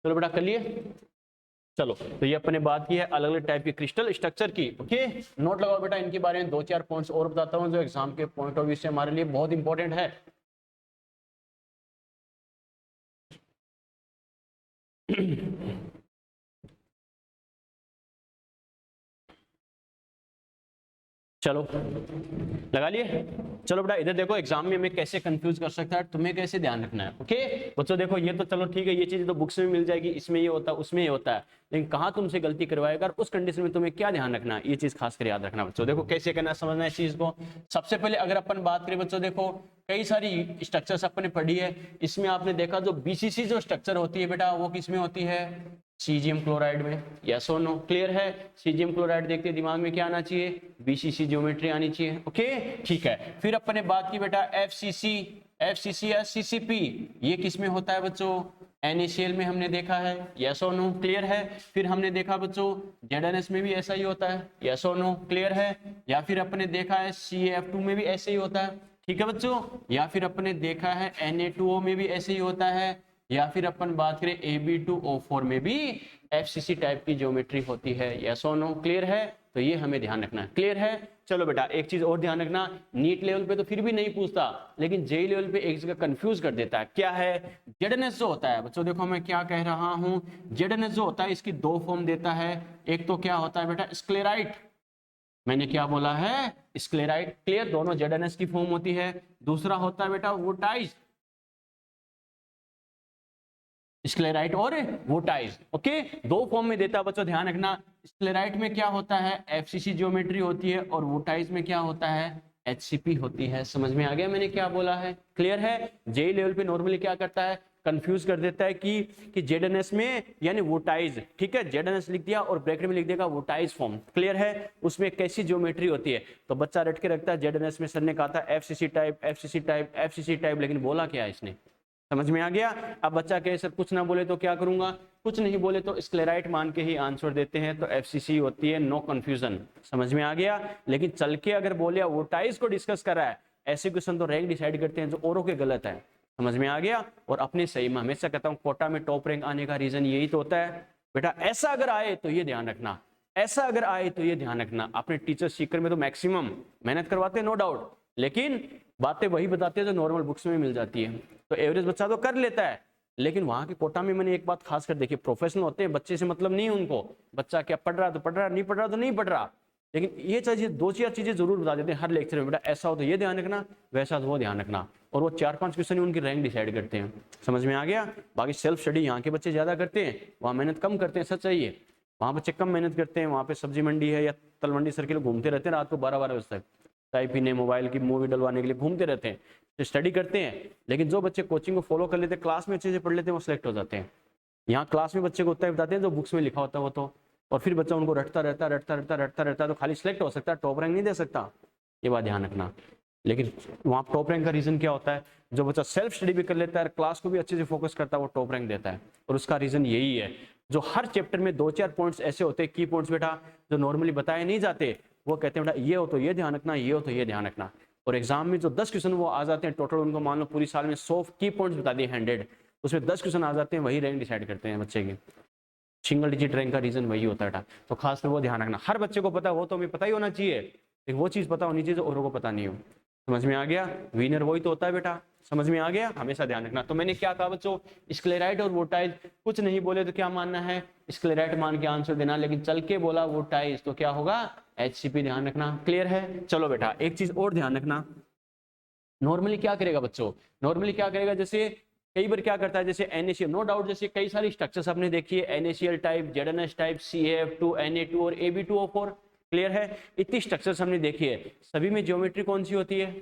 Speaker 1: चलो बेटा कर लिए। चलो, तो ये अपने बात की है अलग अलग टाइप के क्रिस्टल स्ट्रक्चर की। ओके, नोट लगाओ बेटा, इनके बारे में दो चार पॉइंट्स और बताता हूँ जो एग्जाम के पॉइंट ऑफ व्यू से हमारे लिए बहुत इंपॉर्टेंट है। चलो लगा लिए। चलो बेटा इधर देखो, एग्जाम में हमें कैसे कंफ्यूज कर सकता है, तुम्हें कैसे ध्यान रखना है। ओके बच्चों देखो, ये तो चलो ठीक है, ये चीज तो बुक्स में मिल जाएगी, इसमें ये होता है उसमें ये होता है, लेकिन कहाँ तुमसे गलती करवाएगा और उस कंडीशन में तुम्हें क्या ध्यान रखना है, ये चीज खासकर याद रखना बच्चों। देखो कैसे करना है, समझना है इस चीज को। सबसे पहले अगर अपन बात करें बच्चों, देखो कई सारी स्ट्रक्चर्स अपन ने पढ़ी है, इसमें आपने देखा जो बीसीसी जो स्ट्रक्चर होती है बेटा वो किसमें होती है, सीजियम क्लोराइड में। यस और नो? क्लियर है? सीजियम क्लोराइड देखते दिमाग में क्या आना चाहिए, बीसीसी ज्योमेट्री आनी चाहिए। ओके ठीक है, फिर अपन ने बात की बेटा एफसीसी, एफसीसी या सीसीपी, ये किसमें होता है बच्चों, NaCl में हमने देखा है। यस और नो? क्लियर है? फिर हमने देखा बच्चों ZnS में भी ऐसा ही होता है। यस और नो? क्लियर है? या फिर अपने देखा है CaF2 में भी ऐसे ही होता है। ठीक है बच्चों? या फिर अपने देखा है Na2O में भी ऐसे ही होता है, या फिर अपन बात करें Ab2O4 में भी FCC टाइप की ज्योमेट्री होती है। यस और नो? क्लियर है? तो ये हमें ध्यान रखना है। क्लियर है? चलो बेटा एक चीज और ध्यान रखना, नीट लेवल पे तो फिर भी नहीं पूछता, लेकिन जेई लेवल पे एक जगह कंफ्यूज कर देता है। क्या है? जेडएनएस जो होता है बच्चों, देखो मैं क्या कह रहा हूं, जेडएनएस जो होता है इसकी दो फॉर्म देता है। एक तो क्या होता है बेटा, स्क्लेराइट, मैंने क्या बोला है, स्क्लेराइट। क्लियर? दोनों जेडएनएस की फॉर्म होती है। दूसरा होता है बेटा वोटाइज, स्क्लेराइट और वोटाइज। ओके, दो फॉर्म में देता है बच्चों, ध्यान रखना। स्क्लेराइट में क्या होता है, एफसीसी ज्योमेट्री होती है, और वोटाइज में क्या होता है, एचसीपी होती है। समझ में आ गया मैंने क्या बोला है? क्लियर है? जेई लेवल पे नॉर्मली क्या करता है, कंफ्यूज कर देता है कि जेडएनएस में यानी वोटाइज, ठीक है, जेडएनएस लिख दिया और ब्रैकेट में लिख देगा वोटाइज फॉर्म। क्लियर है? उसमें कैसी ज्योमेट्री होती है, तो बच्चा रट के रखता है जेडएनएस में सर ने कहा था FCC type, FCC type, FCC type, लेकिन बोला क्या इसने? समझ में आ गया? अब बच्चा कहे सर कुछ ना बोले तो क्या करूंगा, कुछ नहीं बोले तो स्क्लेराइट मान के ही आंसर देते हैं, तो एफसीसी होती है, नो कंफ्यूजन। समझ में आ गया? लेकिन चल के अगर बोले वोटाइज को डिस्कस कर रहा है, ऐसे क्वेश्चन तो रैंक डिसाइड करते हैं जो औरों के गलत है। समझ में आ गया? और अपने सही में हमेशा कहता हूँ कोटा में टॉप रैंक आने का रीजन यही तो होता है बेटा। ऐसा अगर आए तो ये ध्यान रखना, ऐसा अगर आए तो ये ध्यान रखना। अपने टीचर सीकर में तो मैक्सिमम मेहनत करवाते हैं नो डाउट, लेकिन बातें वही बताते हैं जो नॉर्मल बुक्स में मिल जाती है। तो एवरेज बच्चा तो कर लेता है, लेकिन वहां के कोटा में मैंने एक बात खास कर देखी, प्रोफेशनल होते हैं, बच्चे से मतलब नहीं उनको, बच्चा क्या पढ़ रहा तो पढ़ रहा, नहीं पढ़ रहा तो नहीं पढ़ रहा, लेकिन ये चीजें दो चार चीजें जरूर बता देते हैं हर लेक्चर में, बेटा ऐसा हो तो ये ध्यान रखना, वैसा तो वो ध्यान रखना, और वो 4-5 क्वेश्चन ही उनकी रैंक डिसाइड करते हैं। समझ में आ गया? बाकी सेल्फ स्टडी यहाँ के बच्चे ज्यादा करते हैं, वहाँ मेहनत कम करते हैं, सच है ये। वहाँ बच्चे कम मेहनत करते हैं, वहाँ पे सब्जी मंडी है या तलवंडी सर्किल घूमते रहते हैं रात को 12-12 बजे तक, चाय पीने, मोबाइल की मूवी डलवाने के लिए घूमते रहते हैं, तो स्टडी करते हैं। लेकिन जो बच्चे कोचिंग को फॉलो कर लेते हैं, क्लास में अच्छे से पढ़ लेते हैं, वो सिलेक्ट हो जाते हैं। यहाँ क्लास में बच्चे को उतना ही बताते हैं जो बुक्स में लिखा होता है वो तो, और फिर बच्चा उनको रटता रहता, तो खाली सिलेक्ट हो सकता है, टॉप रैंक नहीं दे सकता, ये बात ध्यान रखना। लेकिन वहाँ टॉप रैंक का रीजन क्या होता है, जो बच्चा सेल्फ स्टडी भी कर लेता है, क्लास को भी अच्छे से फोकस करता है, वो टॉप रैंक देता है। और उसका रीजन यही है, जो हर चैप्टर में 2-4 पॉइंट्स ऐसे होते हैं, की पॉइंट्स बेटा, जो नॉर्मली बताए नहीं जाते, वो कहते हैं बेटा ये हो तो ये ध्यान रखना, ये हो तो ये ध्यान रखना। और एग्जाम में जो 10 क्वेश्चन वो आ जाते हैं टोटल, उनको मान लो पूरी साल में 100 की पॉइंट्स बता दिए 100, उसमें 10 क्वेश्चन आ जाते हैं, वही रैंक डिसाइड करते हैं बच्चे की। सिंगल डिजिट रैंक का रीजन वही होता है, तो खास कर वो ध्यान रखना। हर बच्चे को पता है, वो तो हमें पता ही होना चाहिए, लेकिन वो चीज़ पता होनी चाहिए जो औरों को पता नहीं हो। समझ में आ गया? विनर वही तो होता है बेटा। समझ में आ गया? हमेशा ध्यान रखना। तो मैंने क्या कहा बच्चों, स्क्लेराइट और वोटाइज, कुछ नहीं बोले तो क्या मानना है, स्क्लेराइट मान के आंसर देना, लेकिन चल के बोला वोटाइज तो क्या होगा, HCP, ध्यान रखना। क्लियर है? चलो बेटा एक चीज और ध्यान रखना, नॉर्मली क्या करेगा बच्चों, नॉर्मली क्या करेगा, जैसे कई बार क्या करता है, जैसे NaCl, नो डाउट जैसे कई सारी स्ट्रक्चर्स आपने देखी है, NaCl type, ZnS type, CaF2, Na2 और Ab2O4, क्लियर है, इतनी स्ट्रक्चर्स हमने देखी है, सभी में ज्योमेट्री कौन सी होती है,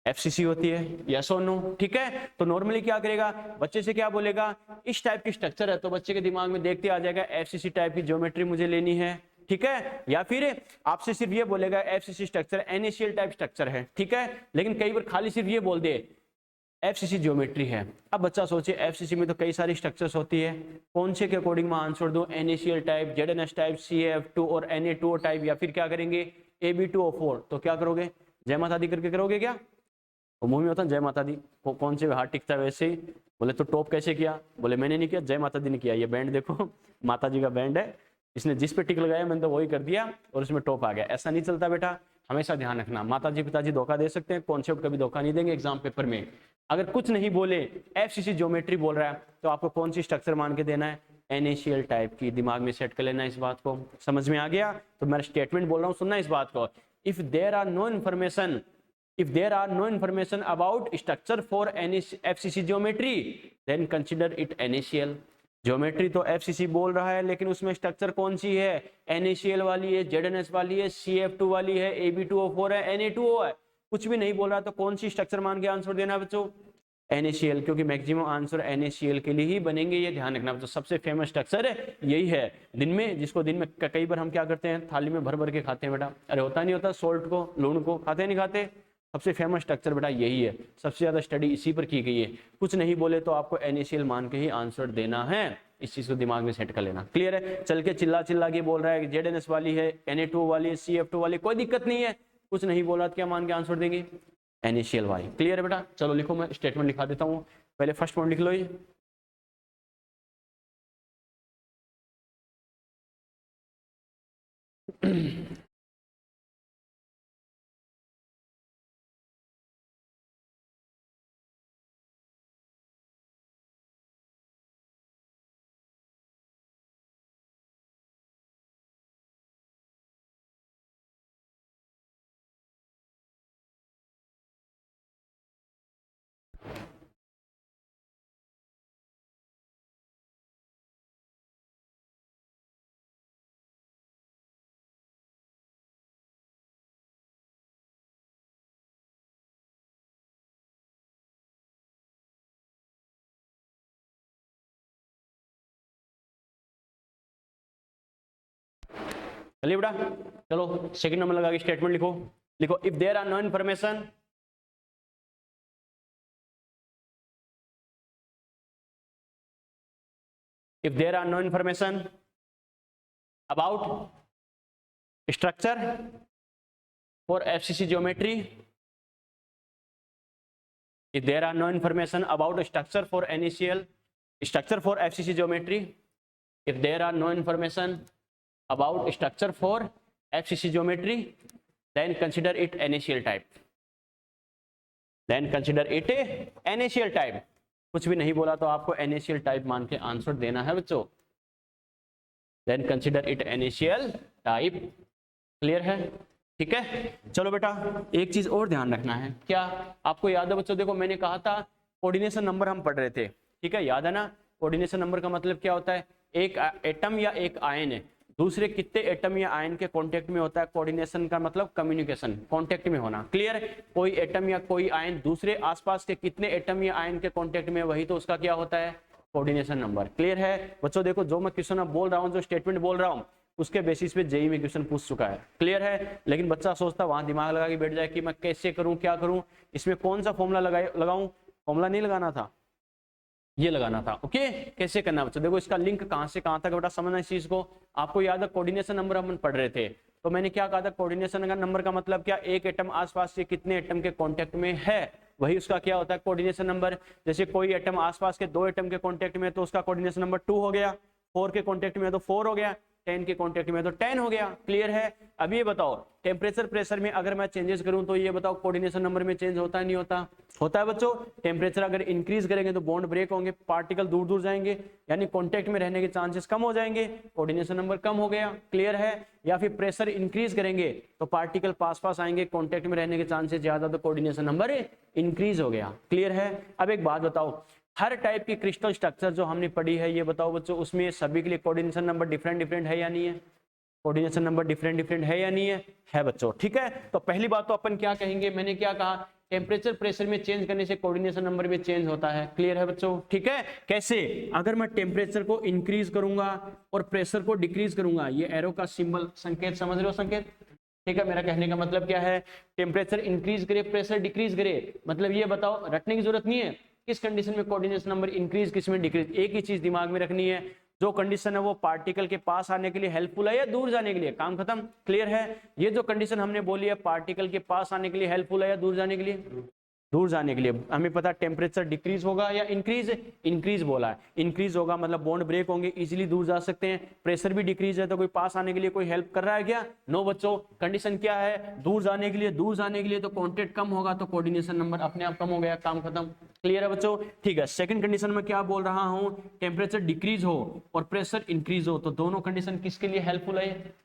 Speaker 1: FCC होती है, यस और नो, ठीक है। तो नॉर्मली क्या करेगा, बच्चे से क्या बोलेगा, इस टाइप की स्ट्रक्चर है तो बच्चे के दिमाग में देखते आ जाएगा FCC टाइप की ज्योमेट्री मुझे लेनी है, ठीक है। या फिर आपसे सिर्फ ये बोलेगा FCC structure NaCl type structure है, ठीक है, लेकिन कई बार खाली सिर्फ ये बोल दे FCC ज्योमेट्री है। अब बच्चा सोचे FCC में तो कई सारी स्ट्रक्चर्स होती है, कौन से के अकॉर्डिंग मैं आंसर दूं, NaCl type, ZnS type, CaF2 और Na2O टाइप, या फिर क्या करेंगे Ab2O4। तो क्या करोगे, जय माता दी करके करोगे क्या, वो मुंह में होता है जय माता दी, कौन से हाथ टिकता है वैसे ही। बोले तो टॉप कैसे किया, बोले मैंने नहीं किया, जय माता दी ने किया, ये बैंड देखो माता जी का बैंड है, इसने जिस पे टिक लगाया मैंने तो वही कर दिया और उसमें टॉप आ गया। ऐसा नहीं चलता बेटा, हमेशा ध्यान रखना, माता जी पिताजी धोखा दे सकते हैं, कॉन्सेप्ट कभी धोखा नहीं देंगे एग्जाम पेपर में। अगर कुछ नहीं बोले FCC ज्योमेट्री बोल रहा है तो आपको कौन सी स्ट्रक्चर मान के देना है, NaCl टाइप की, दिमाग में सेट कर लेना इस बात को, समझ में आ गया। तो मैं स्टेटमेंट बोल रहा हूँ, सुनना इस बात को, if there are no information about structure for FCC geometry then consider it NaCl। Geometry तो FCC बोल रहा है लेकिन उसमें स्ट्रक्चर कौन सी है, NaCl वाली है, ZnS वाली है, CaF2 वाली है, Ab2O4 है, Na2O है, कुछ भी नहीं बोल रहा तो कौन सी स्ट्रक्चर मान के आंसर देना बच्चों, NaCl, क्योंकि मैक्सिमम आंसर NaCl के लिए ही बनेंगे, ये ध्यान रखना बच्चों, सबसे फेमस स्ट्रक्चर है यही है। दिन में जिसको दिन में कई बार हम क्या करते हैं, थाली में भर भर के खाते हैं बेटा, अरे होता नहीं होता, सोल्ट को, लूण को खाते नहीं खाते, सबसे फेमस स्ट्रक्चर बेटा यही है, सबसे ज्यादा स्टडी इसी पर की गई है। कुछ नहीं बोले तो आपको NaCl मान के ही आंसर देना है, इस चीज को दिमाग में सेट कर लेना, क्लियर है। चल के चिल्ला के बोल रहा है कि ZnS वाली है, Na2 वाली है, CaF2 वाली, कोई दिक्कत नहीं है, कुछ नहीं बोला तो क्या मान के आंसर देंगे, NaCl वाली, क्लियर है बेटा। चलो लिखो, मैं स्टेटमेंट लिखा देता हूँ, पहले फर्स्ट पॉइंट लिख लो ये, चलिए बेटा, चलो सेकंड नंबर लगा के स्टेटमेंट लिखो, लिखो if there are no information about structure for FCC geometry, if there are no information about structure for NaCl, structure for FCC geometry, if there are no information about structure for FCC geometry, then consider it NaCl type, then consider it NaCl type। कुछ भी नहीं बोला तो आपको NaCl type मान के answer देना है बच्चों, then consider it NaCl type, clear है, ठीक है। चलो बेटा एक चीज और ध्यान रखना है, क्या आपको याद है बच्चों, देखो मैंने कहा था कोऑर्डिनेशन नंबर हम पढ़ रहे थे, ठीक है, याद है ना, कोऑर्डिनेशन नंबर का मतलब क्या होता है, एक एटम या एक आयन है दूसरे कितने एटम या आयन के कांटेक्ट में होता है, कोऑर्डिनेशन का मतलब कम्युनिकेशन, कांटेक्ट में होना, क्लियर। कोई एटम या कोई आयन दूसरे आसपास के कितने एटम या आयन के कांटेक्ट में, वही तो उसका क्या होता है, कोऑर्डिनेशन नंबर, क्लियर है बच्चों। देखो जो मैं क्वेश्चन बोल रहा हूँ, जो स्टेटमेंट बोल रहा हूँ, उसके बेसिस पे जेईई में क्वेश्चन पूछ चुका है, क्लियर है। लेकिन बच्चा सोचता वहां दिमाग लगा के बैठ जाए कि मैं कैसे करूं, क्या करूं, इसमें कौन सा फॉर्मूला लगाऊं, फॉर्मूला नहीं लगाना था, ये लगाना था, ओके। कैसे करना बच्चों, देखो इसका लिंक कहां से कहां तक बेटा समझना इस चीज को। आपको याद है कोऑर्डिनेशन नंबर हम पढ़ रहे थे, तो मैंने क्या कहा था, कोऑर्डिनेशन नंबर का मतलब क्या, एक एटम आसपास से कितने एटम के कांटेक्ट में है, वही उसका क्या होता है, कोऑर्डिनेशन नंबर। जैसे कोई एटम आसपास के 2 एटम के कांटेक्ट में है तो उसका कोऑर्डिनेशन नंबर 2 हो गया, 4 के कांटेक्ट में है तो 4 हो गया, 10 के कांटेक्ट में है तो 10 हो गया, क्लियर है। अब ये बताओ टेम्परेचर प्रेशर में अगर मैं चेंजेस करूं तो ये बताओ कोऑर्डिनेशन नंबर में चेंज होता है नहीं होता, होता है बच्चों। टेम्परेचर अगर इंक्रीज करेंगे तो बॉन्ड ब्रेक होंगे, पार्टिकल दूर दूर जाएंगे, यानी कांटेक्ट में रहने के चांसेस कम हो जाएंगे, कोऑर्डिनेशन नंबर कम हो गया, क्लियर है। या फिर प्रेशर इंक्रीज करेंगे तो पार्टिकल पास पास आएंगे, कांटेक्ट में रहने के चांसेस ज्यादा, तो कोऑर्डिनेशन नंबर इंक्रीज हो गया, क्लियर है। अब एक बात बताओ, हर टाइप की क्रिस्टल स्ट्रक्चर जो हमने पढ़ी है, ये बताओ बच्चों, उसमें सभी के लिए कोऑर्डिनेशन नंबर डिफरेंट डिफरेंट है या नहीं है? कोऑर्डिनेशन नंबर डिफरेंट डिफरेंट है या नहीं है? है बच्चों, ठीक है। तो पहली बात तो अपन क्या कहेंगे, मैंने क्या कहा, टेम्परेचर प्रेशर में चेंज करने से कोऑर्डिनेशन नंबर में चेंज होता है। क्लियर है बच्चों? ठीक है। कैसे? अगर मैं टेम्परेचर को इंक्रीज करूंगा और प्रेशर को डिक्रीज करूंगा, ये एरो का सिंबल संकेत समझ रहे हो, संकेत, ठीक है। मेरा कहने का मतलब क्या है, टेम्परेचर इंक्रीज करे प्रेशर डिक्रीज करे, मतलब ये बताओ, रटने की जरूरत नहीं है किस कंडीशन में कोऑर्डिनेशन नंबर इंक्रीज किस में डिक्रीज, एक ही चीज दिमाग में रखनी है, जो कंडीशन है वो पार्टिकल के पास आने के लिए हेल्पफुल है या दूर जाने के लिए, काम खत्म। क्लियर है? ये जो कंडीशन हमने बोली है, पार्टिकल के पास आने के लिए हेल्पफुल है या दूर जाने के लिए? दूर जाने के लिए। हमें पता टेम्परेचर डिक्रीज होगा या इंक्रीज, इंक्रीज बोला है, इंक्रीज होगा मतलब बॉन्ड ब्रेक होंगे, इजीली दूर जा सकते हैं। प्रेशर भी डिक्रीज है तो कोई पास आने के लिए कोई हेल्प कर रहा है क्या? नो बच्चों। कंडीशन क्या है, दूर जाने के लिए, दूर जाने के लिए तो कांटेक्ट कम होगा तो कोऑर्डिनेशन नंबर अपने आप कम हो गया, काम खत्म। क्लियर है बच्चों? ठीक है। सेकंड कंडीशन में क्या बोल रहा हूं, टेम्परेचर डिक्रीज हो और प्रेशर इंक्रीज हो, तो दोनों कंडीशन किसके लिए हेल्पफुल है?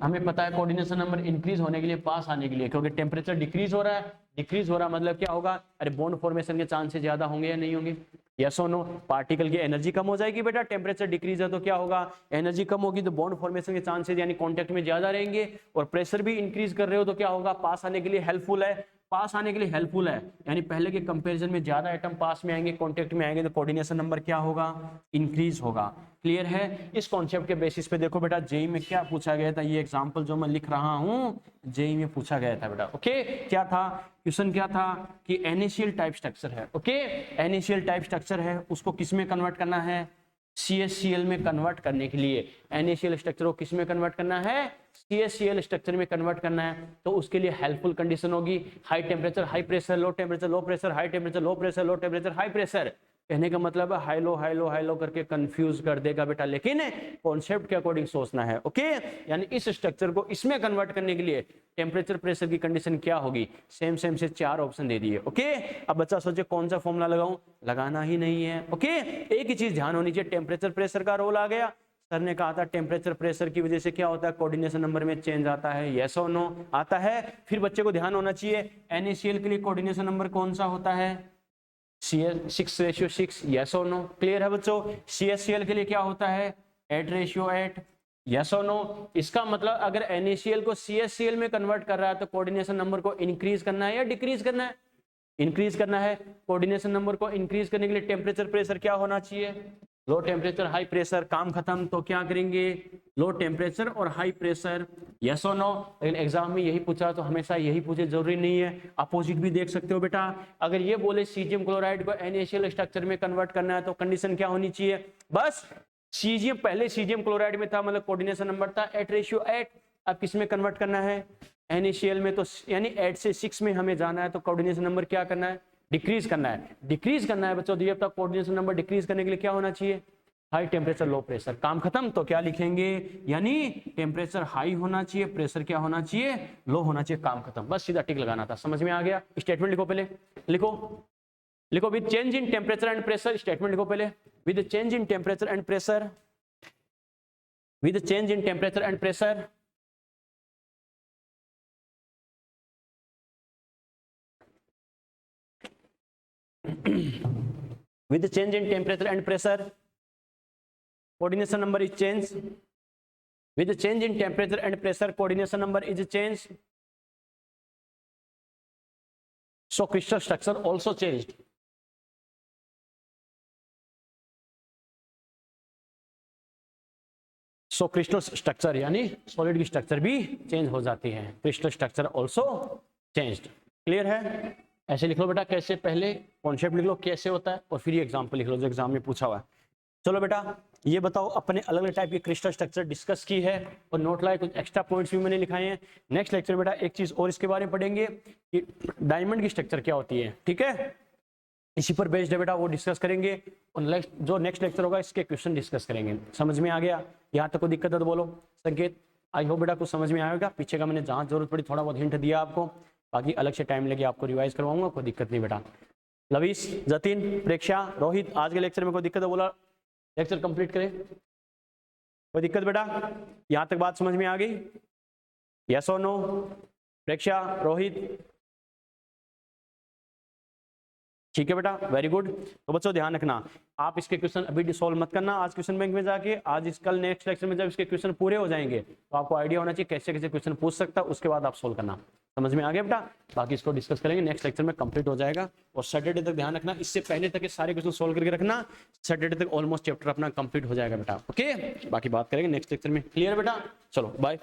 Speaker 1: हमें पता है कोऑर्डिनेशन नंबर इंक्रीज होने के लिए, पास आने के लिए, क्योंकि टेम्परेचर डिक्रीज हो रहा है, डिक्रीज हो रहा मतलब क्या होगा, अरे बॉन्ड फॉर्मेशन के चांसेस ज्यादा होंगे या नहीं होंगे? यस और नो? पार्टिकल की एनर्जी कम हो जाएगी बेटा, टेम्परेचर डिक्रीज है तो क्या होगा, एनर्जी कम होगी तो बॉन्ड फॉर्मेशन के चांसेस यानी कांटेक्ट में ज्यादा रहेंगे, और प्रेशर भी इंक्रीज कर रहे हो तो क्या होगा, पास आने के लिए हेल्पफुल है, पास आने के लिए हेल्पफुल है, यानी पहले के कंपैरिजन में ज्यादा एटम पास में आएंगे, कांटेक्ट में आएंगे, तो कोऑर्डिनेशन नंबर क्या होगा, इंक्रीज होगा। क्लियर है? इस कॉन्सेप्ट के बेसिस पे देखो बेटा, जेई में क्या पूछा गया था, ये एग्जांपल जो मैं लिख रहा हूं जेई में पूछा गया था बेटा। ओके, क्या था क्वेश्चन, क्या था कि NaCl टाइप स्ट्रक्चर है, ओके, NaCl टाइप स्ट्रक्चर है, उसको किस में कन्वर्ट करना है, CaCl में कन्वर्ट करने के लिए, NaCl स्ट्रक्चर को किस में कन्वर्ट करना है, CaCl स्ट्रक्चर में कन्वर्ट करना है, तो उसके लिए हेल्पफुल कंडीशन होगी high temperature high pressure, low temperature low pressure, high temperature low pressure, low temperature high pressure. कहने का मतलब है high low high low high low करके कंफ्यूज कर देगा बेटा, लेकिन कॉन्सेप्ट के अकॉर्डिंग सोचना है। ओके, यानी इस स्ट्रक्चर को इसमें कन्वर्ट करने के लिए टेम्परेचर प्रेशर की कंडीशन क्या होगी, सेम सेम से 4 ऑप्शन दे दिए। ओके, अब बच्चा सोचे कौन सा फॉर्मूला लगाऊं, लगाना ही नहीं है। ओके, एक ही चीज ध्यान होनी चाहिए, टेम्परेचर प्रेशर का रोल आ गया, सर ने कहा था टेम्परेचर प्रेशर की वजह से क्या होता है, कोऑर्डिनेशन नंबर में चेंज आता है, यस और नो आता है। फिर बच्चे को ध्यान होना चाहिए NaCl के लिए कोऑर्डिनेशन नंबर कौन सा होता है, 6:6, यस और नो। क्लियर है बच्चों? CaCl के लिए क्या होता है, 8:8, यस और नो। इसका मतलब अगर NaCl को CaCl में कन्वर्ट कर रहा है तो कोऑर्डिनेशन नंबर को इंक्रीज करना है या डिक्रीज करना है, इंक्रीज करना है। कोऑर्डिनेशन नंबर को इंक्रीज करने के लिए टेम्परेचर प्रेशर क्या होना चाहिए, लो टेम्परेचर हाई प्रेशर, काम खत्म। तो क्या करेंगे, लो टेम्परेचर और हाई प्रेशर, यस और नो। लेकिन एग्जाम में यही पूछा तो हमेशा यही पूछे, जरूरी नहीं है, अपोजिट भी देख सकते हो बेटा। अगर ये बोले सीजियम क्लोराइड को NaCl स्ट्रक्चर में कन्वर्ट करना है तो कंडीशन क्या होनी चाहिए, बस सीजियम, पहले सीजियम क्लोराइड में था मतलब कोऑर्डिनेशन नंबर था 8:8, अब किस में कन्वर्ट करना है, NaCl में, तो यानी 8 से 6 में हमें जाना है, तो कोऑर्डिनेशन नंबर क्या करना है, डिक्रीज करना है, डिक्रीज करना है बच्चों। दिए तक कोऑर्डिनेशन नंबर डिक्रीज करने के लिए क्या होना चाहिए, हाई टेम्परेचर लो प्रेशर, काम खत्म। तो क्या लिखेंगे, यानी टेम्परेचर हाई होना चाहिए, प्रेशर क्या होना चाहिए, लो होना चाहिए, काम खत्म। बस सीधा टिक लगाना था, समझ में आ गया। स्टेटमेंट लिखो पहले, लिखो लिखो, with change in temperature and pressure, statement लिखो पहले, with change in temperature and pressure, with change in temperature and pressure with the change in temperature and pressure coordination number is changed, with the change in temperature and pressure coordination number is changed, so crystal structure also changed, so crystal structure यानी solid की structure भी change हो जाती है, crystal structure also changed. Clear है? ऐसे लिख लो बेटा, कैसे, पहले कॉन्सेप्ट लिख लो कैसे होता है और फिर ये एग्जांपल लिख लो जो एग्जाम में पूछा हुआ है। चलो बेटा, ये बताओ, अपने अलग अलग टाइप की क्रिस्टल स्ट्रक्चर डिस्कस की है और नोट लाए, कुछ एक्स्ट्रा पॉइंट्स भी मैंने लिखाए हैं। नेक्स्ट लेक्चर बेटा एक चीज और इसके बारे में पढ़ेंगे कि डायमंड की स्ट्रक्चर क्या होती है, ठीक है, इसी पर बेस्ड है बेटा, वो डिस्कस करेंगे और जो नेक्स्ट लेक्चर होगा इसके क्वेश्चन डिस्कस करेंगे। समझ में आ गया? यहाँ तक कोई दिक्कत है तो बोलो संकेत। आई होप बेटा कुछ समझ में आएगा, पीछे का मैंने जहाँ जरूरत पड़ी थोड़ा बहुत हिंट दिया आपको, बाकी अलग से टाइम लेके आपको रिवाइज करवाऊंगा, कोई दिक्कत नहीं बेटा। लवीश, जतिन, प्रेक्षा, रोहित, आज के लेक्चर में कोई दिक्कत है बोला, लेक्चर कंप्लीट करें, कोई दिक्कत बेटा? यहाँ तक बात समझ में आ गई, यस और नो? प्रेक्षा, रोहित, ठीक है बेटा, वेरी गुड। तो बच्चों ध्यान रखना, आप इसके क्वेश्चन अभी सॉल्व मत करना आज क्वेश्चन बैंक में जाके, आज इस कल नेक्स्ट लेक्चर में जब इसके क्वेश्चन पूरे हो जाएंगे तो आपको आइडिया होना चाहिए कैसे कैसे क्वेश्चन पूछ सकता है, उसके बाद आप सोल्व करना। समझ में आ गया बेटा? बाकी इसको डिस्कस करेंगे नेक्स्ट लेक्चर में, कंप्लीट हो जाएगा। और सैटरडे तक ध्यान रखना, इससे पहले तक ये सारे क्वेश्चन सोल्व करके रखना, सैटरडे तक ऑलमोस्ट चैप्टर अपना कंप्लीट हो जाएगा बेटा। ओके, बाकी बात करेंगे नेक्स्ट लेक्चर में। क्लियर बेटा? चलो बाय।